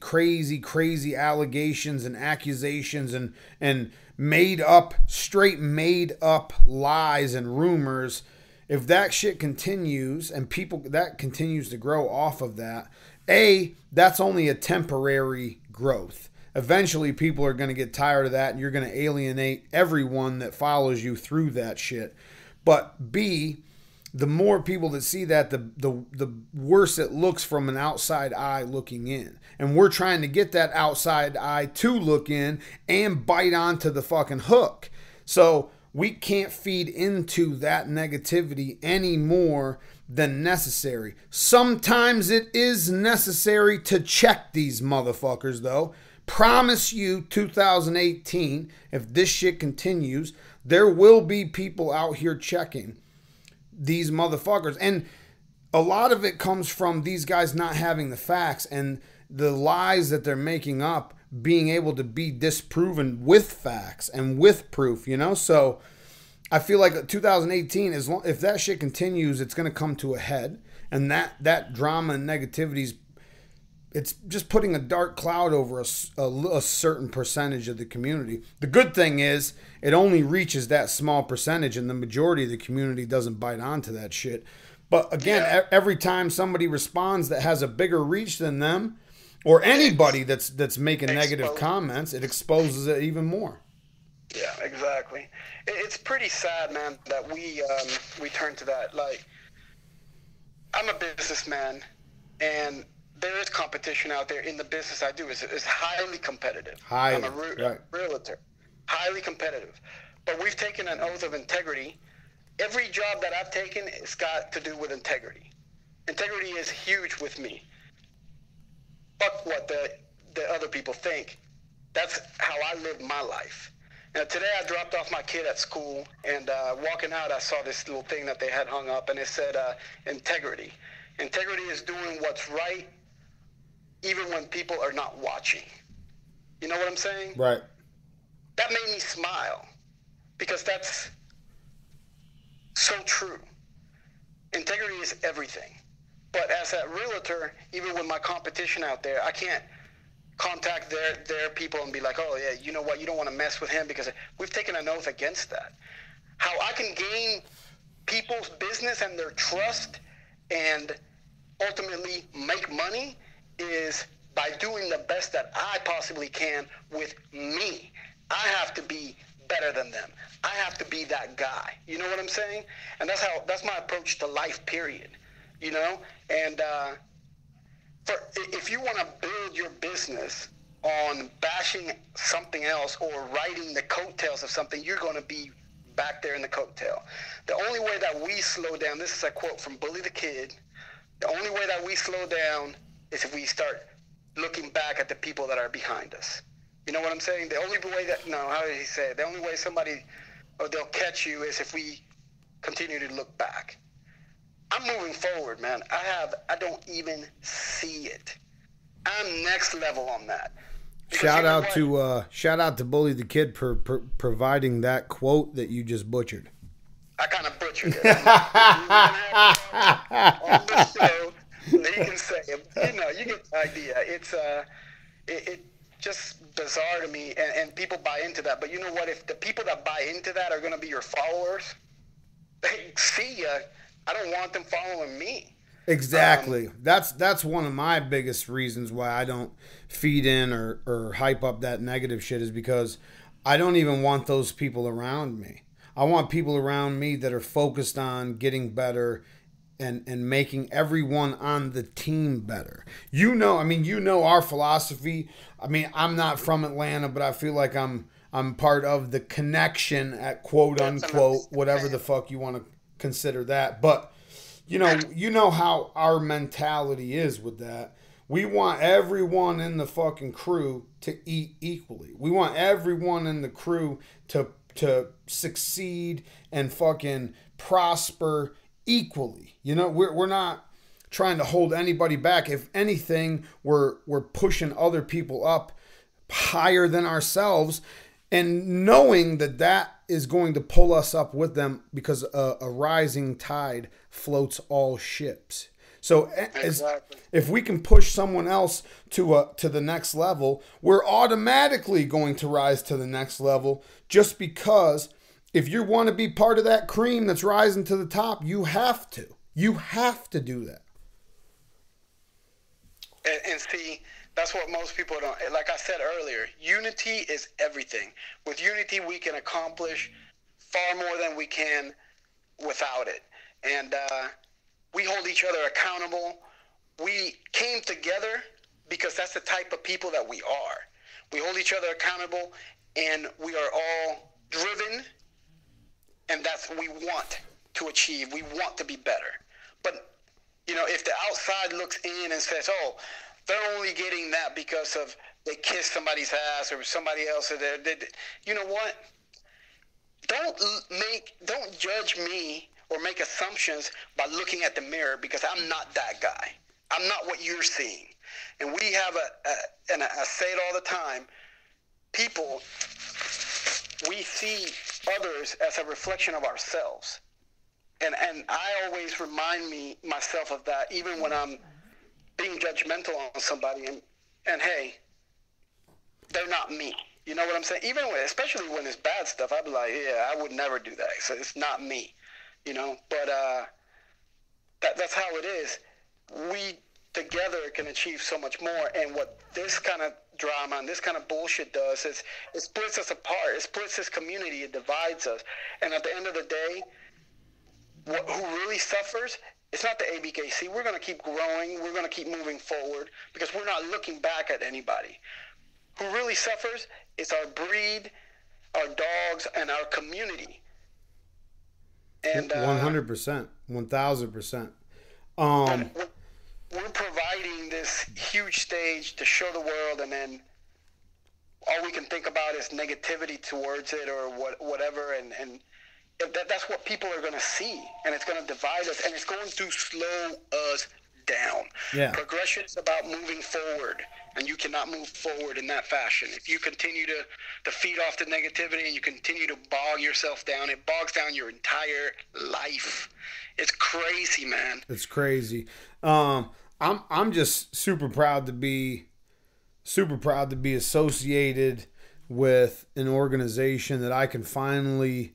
allegations and accusations and straight made up lies and rumors, if that shit continues and that continues to grow off of that, that's only a temporary growth. Eventually people are going to get tired of that, and you're going to alienate everyone that follows you through that shit. But B, the more people that see that, the worse it looks from an outside eye looking in. And we're trying to get that outside eye to look in and bite onto the fucking hook. So we can't feed into that negativity any more than necessary. Sometimes it is necessary to check these motherfuckers, though. Promise you, 2018, if this shit continues, there will be people out here checking these motherfuckers. And a lot of it comes from these guys not having the facts and the lies that they're making up being able to be disproven with facts and with proof, you know? So I feel like 2018, if that shit continues, it's going to come to a head. And that drama and negativity's, it's just putting a dark cloud over a certain percentage of the community. The good thing is it only reaches that small percentage, and the majority of the community doesn't bite onto that shit. But again, every time somebody responds that has a bigger reach than them, or anybody that's making negative comments, it exposes it even more. Yeah, exactly. It's pretty sad, man, that we turn to that. Like, I'm a businessman, and there is competition out there in the business I do. It's highly competitive. I'm a realtor, highly competitive. But we've taken an oath of integrity. Every job that I've taken, it's got to do with integrity. Integrity is huge with me. Fuck what the other people think. That's how I live my life. Now, today I dropped off my kid at school, and walking out, I saw this little thing that they had hung up, and it said integrity. Integrity is doing what's right even when people are not watching. You know what I'm saying? Right. That made me smile because that's so true. Integrity is everything. But as a realtor, even with my competition out there, I can't contact their people and be like, oh, yeah, you know what, you don't want to mess with him, because we've taken an oath against that. How I can gain people's business and their trust and ultimately make money is by doing the best that I possibly can with me. I have to be better than them. I have to be that guy. You know what I'm saying? And that's my approach to life, period. You know? And if you want to build your business on bashing something else or riding the coattails of something, you're going to be back there in the coattail. The only way that we slow down, this is a quote from Bully the Kid, the only way that we slow down is if we start looking back at the people that are behind us. You know what I'm saying? The only way how did he say it? The only way they'll catch you is if we continue to look back. I'm moving forward, man. I don't even see it. I'm next level on that. Shout out to Bully the Kid for providing that quote that you just butchered. I kind of butchered it. On the show, you can say it. You know, you get the idea. It's just bizarre to me, and people buy into that. But you know what? If the people that buy into that are going to be your followers, they see ya. I don't want them following me. Exactly. That's one of my biggest reasons why I don't feed in or hype up that negative shit, is because I don't even want those people around me. I want people around me that are focused on getting better and making everyone on the team better. You know our philosophy. I mean, I'm not from Atlanta, but I feel like I'm part of the connection at quote unquote, whatever the fuck you want to consider that. But you know how our mentality is with that. We want everyone in the fucking crew to eat equally. We want everyone in the crew to succeed and fucking prosper equally. You know, we're not trying to hold anybody back. If anything, we're pushing other people up higher than ourselves, and knowing that is going to pull us up with them, because a rising tide floats all ships. So exactly. If we can push someone else to the next level, we're automatically going to rise to the next level, just because if you want to be part of that cream that's rising to the top, you have to. You have to do that. And see, that's what most people don't. Like I said earlier, unity is everything. With unity, we can accomplish far more than we can without it. And we hold each other accountable. We came together because that's the type of people that we are. We hold each other accountable, and we are all driven, and that's what we want to achieve. We want to be better. But, you know, if the outside looks in and says, oh, they're only getting that because of they kissed somebody's ass or somebody else, or you know what? Don't judge me or make assumptions by looking at the mirror, because I'm not that guy. I'm not what you're seeing. And we have and I say it all the time, people, we see others as a reflection of ourselves. And I always remind myself of that, even when I'm being judgmental on somebody, and hey, they're not me. You know what I'm saying? Especially when it's bad stuff, I'd be like, yeah, I would never do that. So it's not me, you know. But that's how it is. We together can achieve so much more. And what this kind of drama and this kind of bullshit does is it splits us apart. It splits this community. It divides us. And at the end of the day, who really suffers, it's not the ABKC. We're going to keep growing. We're going to keep moving forward because we're not looking back at anybody. Who really suffers is our breed, our dogs, and our community. And 100%, 1000%. We're providing this huge stage to show the world, and then all we can think about is negativity towards it or whatever, and that's what people are going to see, and it's going to divide us, and it's going to slow us down. Yeah. Progression is about moving forward, and you cannot move forward in that fashion. If you continue to feed off the negativity and you continue to bog yourself down, it bogs down your entire life. It's crazy, man. It's crazy. I'm just super proud to be associated with an organization that I can finally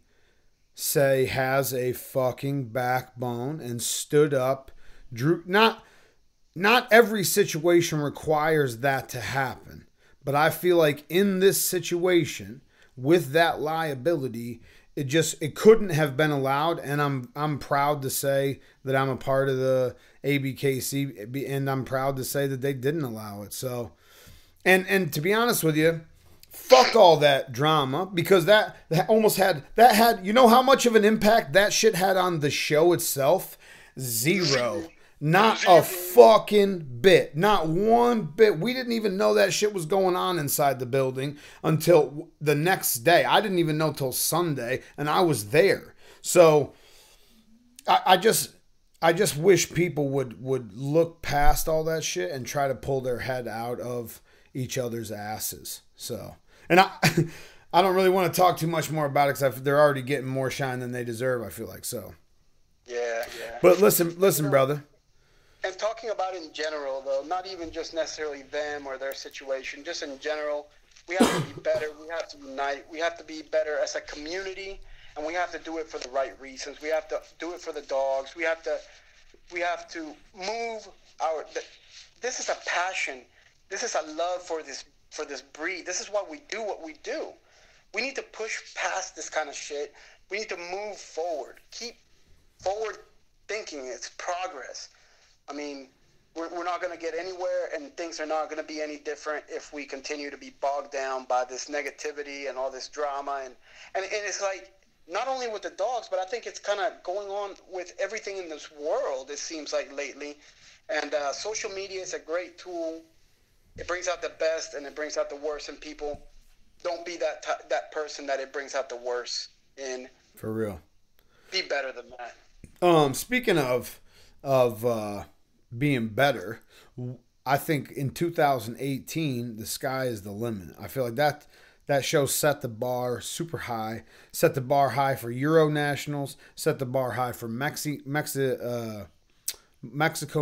say has a fucking backbone and stood up. Not every situation requires that to happen, but I feel like in this situation with that liability, it couldn't have been allowed, and I'm proud to say that I'm a part of the ABKC, and I'm proud to say that they didn't allow it. So, and to be honest with you, fuck all that drama, because that had you know how much of an impact that shit had on the show itself? Zero. Not a fucking bit. Not one bit. We didn't even know that shit was going on inside the building until the next day. I didn't even know till Sunday, and I was there. So I just wish people would look past all that shit and try to pull their head out of each other's asses. So, and I don't really want to talk too much more about it because they're already getting more shine than they deserve, I feel like. So yeah. But listen, brother. And talking about in general, though, not even just necessarily them or their situation, just in general, we have to be better. We have to unite. We have to be better as a community, and we have to do it for the right reasons. We have to do it for the dogs. We have to move our. This is a passion. This is a love for this breed. This is why we do what we do. We need to push past this kind of shit. We need to move forward. Keep forward thinking. It's progress. I mean, we're not going to get anywhere, and things are not going to be any different if we continue to be bogged down by this negativity and all this drama. And it's like, not only with the dogs, but I think it's kind of going on with everything in this world, it seems like lately. And social media is a great tool. It brings out the best and it brings out the worst in people. Don't be that person that it brings out the worst in. For real. Be better than that. Speaking of being better, I think in 2018 the sky is the limit. I feel like that show set the bar super high, set the bar high for Euro Nationals, set the bar high for Mexico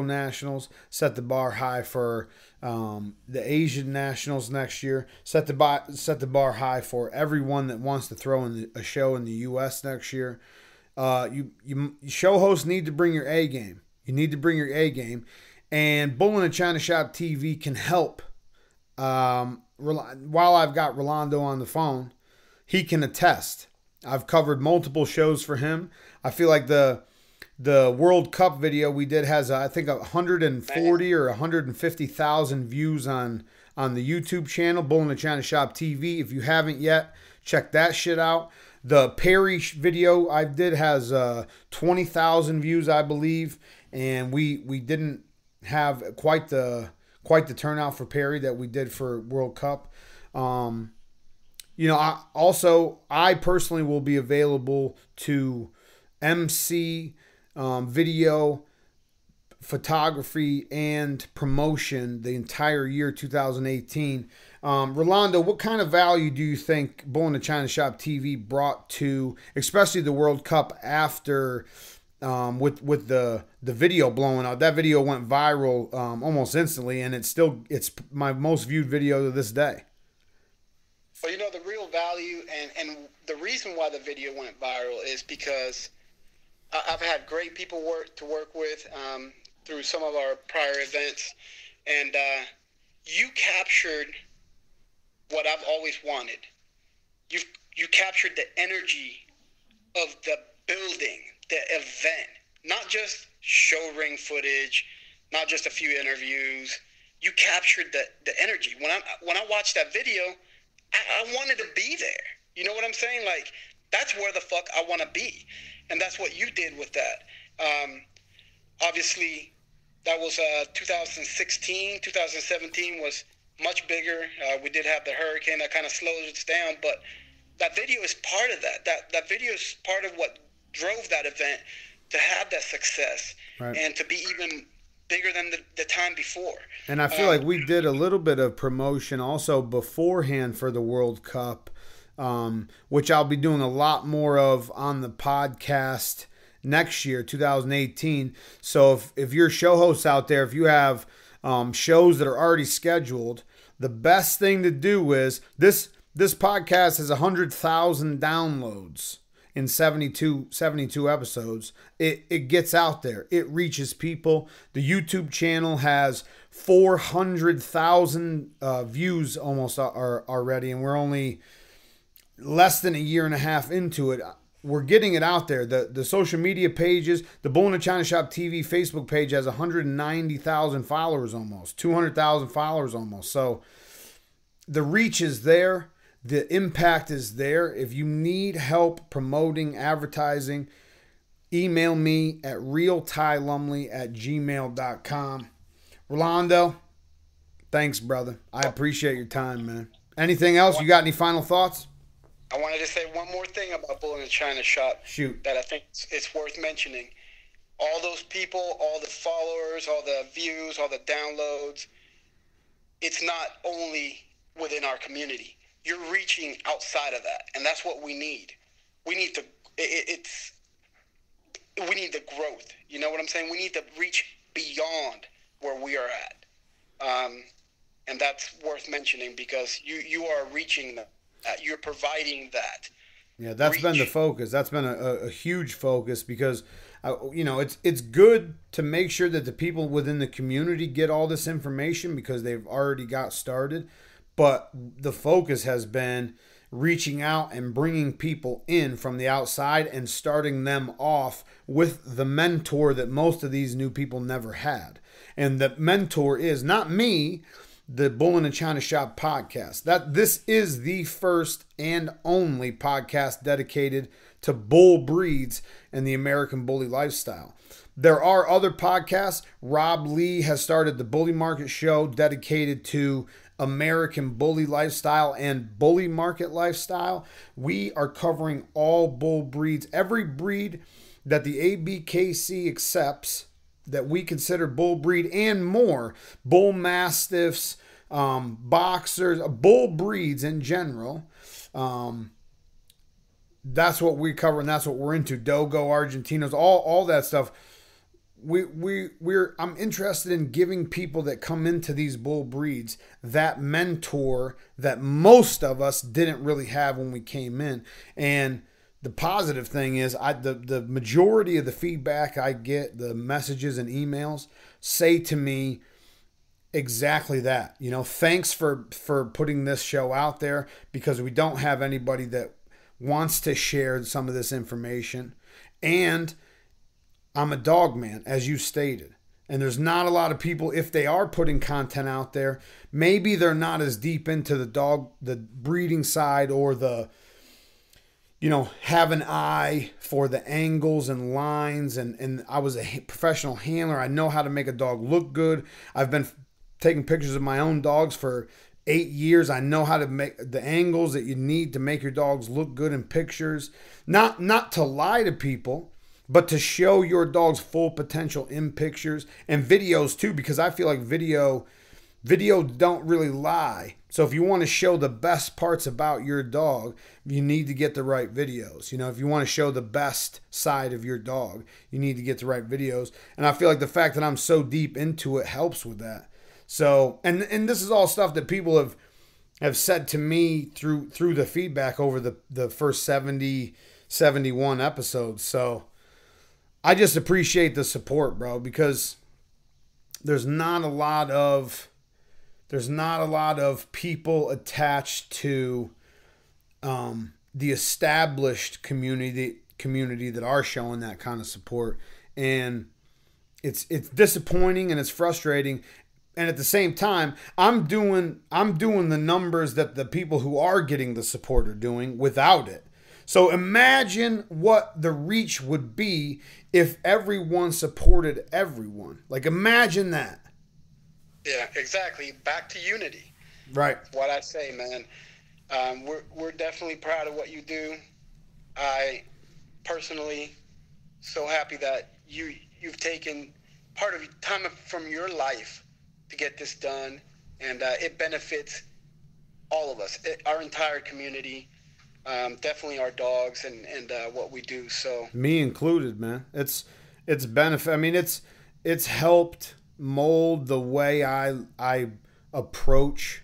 Nationals, set the bar high for the Asian Nationals next year, set the bar high for everyone that wants to throw in a show in the U.S. next year. You show hosts need to bring your A game. You need to bring your A game, and Bull-NA-ChinaShop TV can help. While I've got Rolando on the phone, he can attest. I've covered multiple shows for him. I feel like the World Cup video we did has, I think, 140 or 150,000 views on the YouTube channel, Bull-NA-ChinaShop TV. If you haven't yet, check that shit out. The Perry video I did has 20,000 views, I believe, and we didn't have quite the turnout for Perry that we did for World Cup. I personally will be available to MC, video, photography, and promotion the entire year 2018. Rolando, what kind of value do you think Bull-NA-ChinaShop TV brought to, especially the World Cup after, with the video blowing out? That video went viral almost instantly, and it's my most viewed video to this day. Well, the real value and the reason why the video went viral is because I've had great people to work with. through some of our prior events, and you captured what I've always wanted. You captured the energy of the building, the event, not just show ring footage, not just a few interviews. You captured the energy. When I watched that video, I wanted to be there. You know what I'm saying? Like, that's where the fuck I want to be. And that's what you did with that. Obviously, that was 2016. 2017 was much bigger. We did have the hurricane that kind of slowed us down, but that video is part of that. That video is part of what drove that event to have that success, right, and to be even bigger than the time before. And I feel like we did a little bit of promotion also beforehand for the World Cup, which I'll be doing a lot more of on the podcast next year, 2018. So if you're show hosts out there, if you have shows that are already scheduled, the best thing to do is this podcast has 100,000 downloads in 72 episodes. It gets out there. It reaches people. The YouTube channel has 400,000 views almost already, and we're only less than a year and a half into it. We're getting it out there. The social media pages, the Bull-NA-ChinaShop TV Facebook page has 190,000 followers almost, 200,000 followers almost. So the reach is there. The impact is there. If you need help promoting, advertising, email me at realtylumley@gmail.com. Rolando, thanks, brother. I appreciate your time, man. Anything else? You got any final thoughts? I wanted to say one more thing about Bull-NA-ChinaShop. Shoot. That I think it's worth mentioning. All those people, all the followers, all the views, all the downloads, it's not only within our community. You're reaching outside of that, and that's what we need. We need we need the growth. You know what I'm saying? We need to reach beyond where we are at, and that's worth mentioning because you are reaching that. You're providing that. Yeah, that's been the focus. That's been a huge focus because, it's good to make sure that the people within the community get all this information because they've already got started. But the focus has been reaching out and bringing people in from the outside and starting them off with the mentor that most of these new people never had. And the mentor is not me, the Bull-NA-ChinaShop podcast. This is the first and only podcast dedicated to bull breeds and the American bully lifestyle. There are other podcasts. Rob Lee has started the Bully Market Show dedicated to American bully lifestyle and bully market lifestyle. We are covering all bull breeds, every breed that the ABKC accepts that we consider bull breed and more. Bull mastiffs, boxers, bull breeds in general. That's what we cover and that's what we're into. Dogo, Argentinos, all that stuff. I'm interested in giving people that come into these bull breeds that mentor that most of us didn't really have when we came in. And the positive thing is the majority of the feedback I get, the messages and emails say to me exactly that. Thanks for putting this show out there because we don't have anybody that wants to share some of this information. And I'm a dog man, as you stated. And there's not a lot of people, if they are putting content out there, maybe they're not as deep into the breeding side or have an eye for the angles and lines. And I was a professional handler. I know how to make a dog look good. I've been taking pictures of my own dogs for 8 years. I know how to make the angles that you need to make your dogs look good in pictures. Not to lie to people, but to show your dog's full potential in pictures and videos too, because I feel like video don't really lie. So if you want to show the best parts about your dog, you need to get the right videos. If you want to show the best side of your dog, you need to get the right videos. And I feel like the fact that I'm so deep into it helps with that. So, and this is all stuff that people have said to me through the feedback over the first 70, 71 episodes. So I just appreciate the support, bro, because there's not a lot of people attached to the established community that are showing that kind of support, and it's disappointing and it's frustrating. And at the same time, I'm doing the numbers that the people who are getting the support are doing without it. So imagine what the reach would be if everyone supported everyone. Like, imagine that. Yeah, exactly. Back to unity. Right. What I say, man. We're definitely proud of what you do. I personally so happy that you've taken part of time from your life to get this done, and it benefits all of us, our entire community. Definitely our dogs and what we do. So me included, man. It's benefit. I mean, it's helped mold the way I approach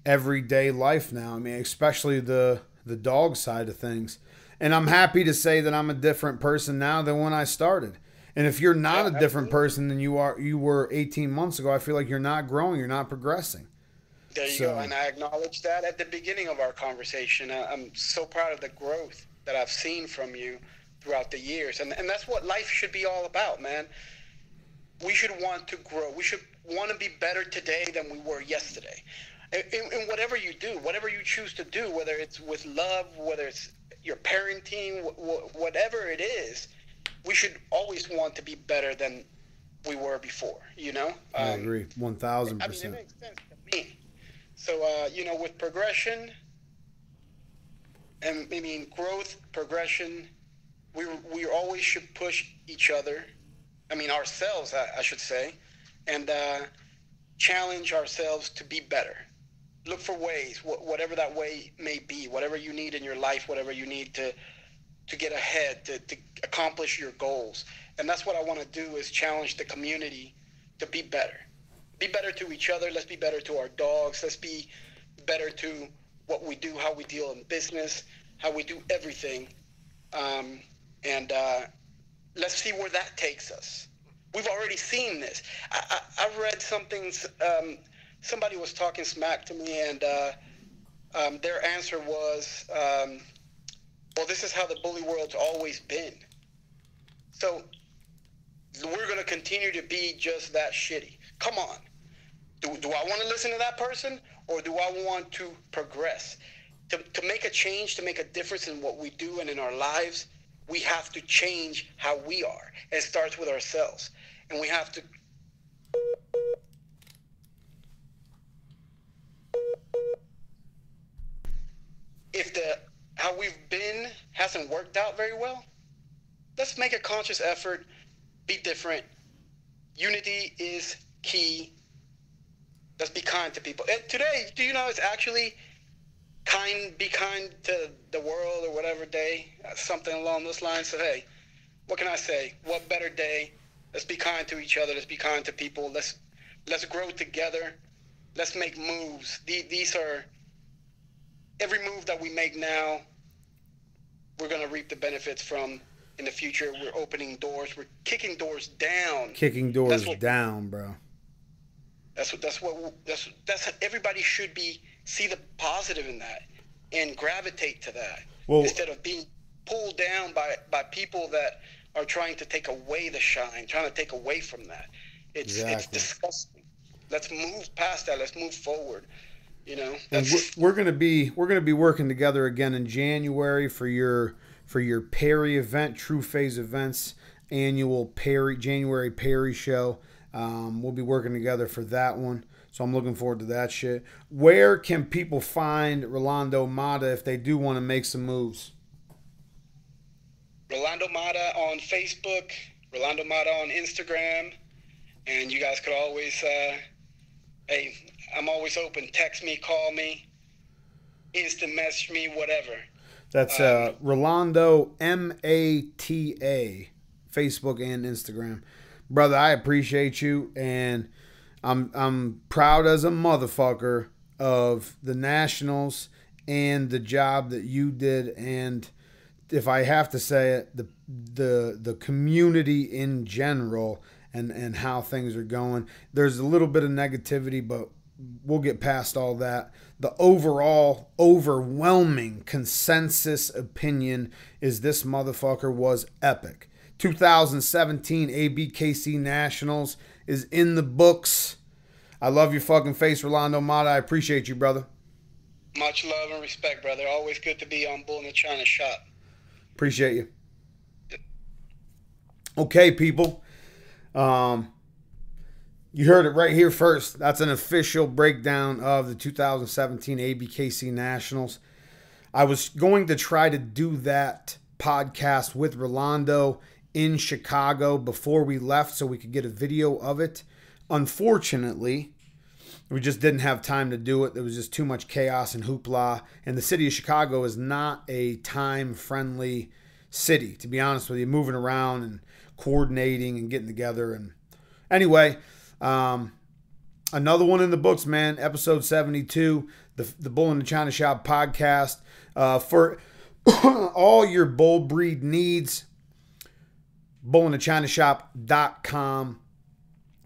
everyday life now. I mean, especially the dog side of things. And I'm happy to say that I'm a different person now than when I started. And if you're not a different person than you were 18 months ago, I feel like you're not growing, you're not progressing. There you go, and I acknowledge that at the beginning of our conversation. I'm so proud of the growth that I've seen from you throughout the years, and that's what life should be all about, man. We should want to grow. We should want to be better today than we were yesterday. In whatever you do, whatever you choose to do, whether it's with love, whether it's your parenting, whatever it is, we should always want to be better than we were before, you know? I agree, 1,000%. I mean, it makes sense to me. So, with progression, and I mean growth, progression, we always should push each other. I mean ourselves, I should say, and challenge ourselves to be better. Look for ways, whatever that way may be, whatever you need in your life, whatever you need to get ahead, to accomplish your goals. And that's what I want to do, is challenge the community to be better. Be better to each other. Let's be better to our dogs. Let's be better to what we do, how we deal in business, how we do everything. And let's see where that takes us. We've already seen this. I read something, somebody was talking smack to me, and their answer was, well, this is how the bully world's always been. So we're going to continue to be just that shitty. Come on. Do I want to listen to that person, or do I want to progress? To make a change, to make a difference in what we do and in our lives, we have to change how we are. It starts with ourselves. And we have to... If how we've been hasn't worked out very well, let's make a conscious effort, be different. Unity is key. Let's be kind to people. And today, do you know it's actually be kind to the world or whatever day, something along those lines. So, hey, what can I say? What better day? Let's be kind to each other. Let's be kind to people. Let's grow together. Let's make moves. These are, every move that we make now, we're going to reap the benefits from in the future. We're opening doors. We're kicking doors down. Kicking doors down, bro. That's everybody should see the positive in that and gravitate to that, instead of being pulled down by people that are trying to take away the shine, trying to take away from that. It's disgusting. Let's move past that. Let's move forward. You know, and we're gonna be working together again in January for your Perry event, True Phase Events annual January Perry show. We'll be working together for that one, so I'm looking forward to that shit. Where can people find Rolando Mata if they do want to make some moves? Rolando Mata on Facebook, Rolando Mata on Instagram, and you guys could always, hey, I'm always open. Text me, call me, instant message me, whatever. That's Rolando Mata, Facebook and Instagram. Brother, I appreciate you, and I'm proud as a motherfucker of the Nationals and the job that you did, and if I have to say it, the community in general and how things are going. There's a little bit of negativity, but we'll get past all that. The overall overwhelming consensus opinion is this motherfucker was epic. 2017 ABKC Nationals is in the books. I love your fucking face, Rolando Mata. I appreciate you, brother. Much love and respect, brother. Always good to be on Bull-NA-ChinaShop. Appreciate you. Okay, people. You heard it right here first. That's an official breakdown of the 2017 ABKC Nationals. I was going to try to do that podcast with Rolando in Chicago before we left so we could get a video of it. Unfortunately, we just didn't have time to do it. There was just too much chaos and hoopla. And the city of Chicago is not a time-friendly city, to be honest with you. Moving around and coordinating and getting together. And anyway, another one in the books, man. Episode 72, the Bull-NA-ChinaShop podcast. For all your bull breed needs, Bull-NA-ChinaShop.com.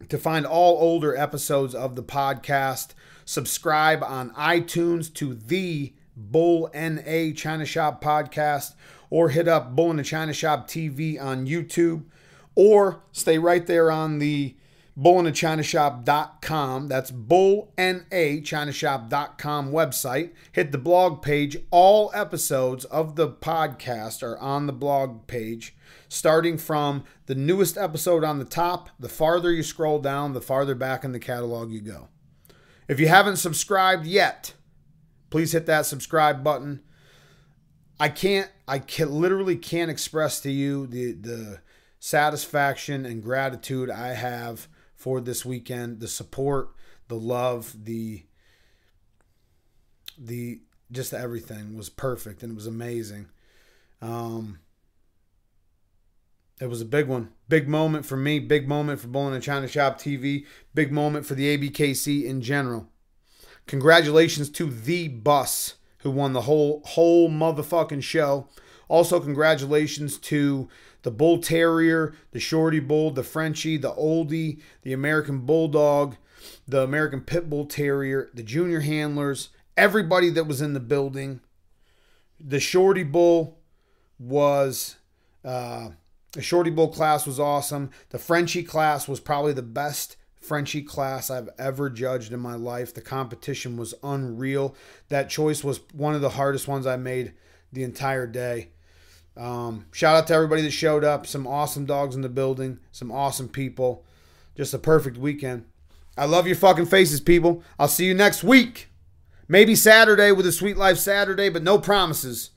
To find all older episodes of the podcast, subscribe on iTunes to the Bull-NA-ChinaShop podcast, or hit up Bull-NA-ChinaShop TV on YouTube, or stay right there on the Bull-NA-ChinaShop.com. That's Bull-NA-ChinaShop.com website. Hit the blog page. All episodes of the podcast are on the blog page, starting from the newest episode on the top. The farther you scroll down, the farther back in the catalog you go. If you haven't subscribed yet, please hit that subscribe button. I literally can't express to you the satisfaction and gratitude I have for this weekend. The support, the love, the just everything was perfect, and it was amazing. It was a big one. Big moment for me. Big moment for Bull-NA-ChinaShop TV. Big moment for the ABKC in general. Congratulations to the Bus, who won the whole motherfucking show. Also, congratulations to the Bull Terrier, the Shorty Bull, the Frenchie, the Oldie, the American Bulldog, the American Pit Bull Terrier, the junior handlers, everybody that was in the building. The Shorty Bull was... the Shorty Bull class was awesome. The Frenchie class was probably the best Frenchie class I've ever judged in my life. The competition was unreal. That choice was one of the hardest ones I made the entire day. Shout out to everybody that showed up. Some awesome dogs in the building. Some awesome people. Just a perfect weekend. I love your fucking faces, people. I'll see you next week. Maybe Saturday with a Sweet Life Saturday, but no promises.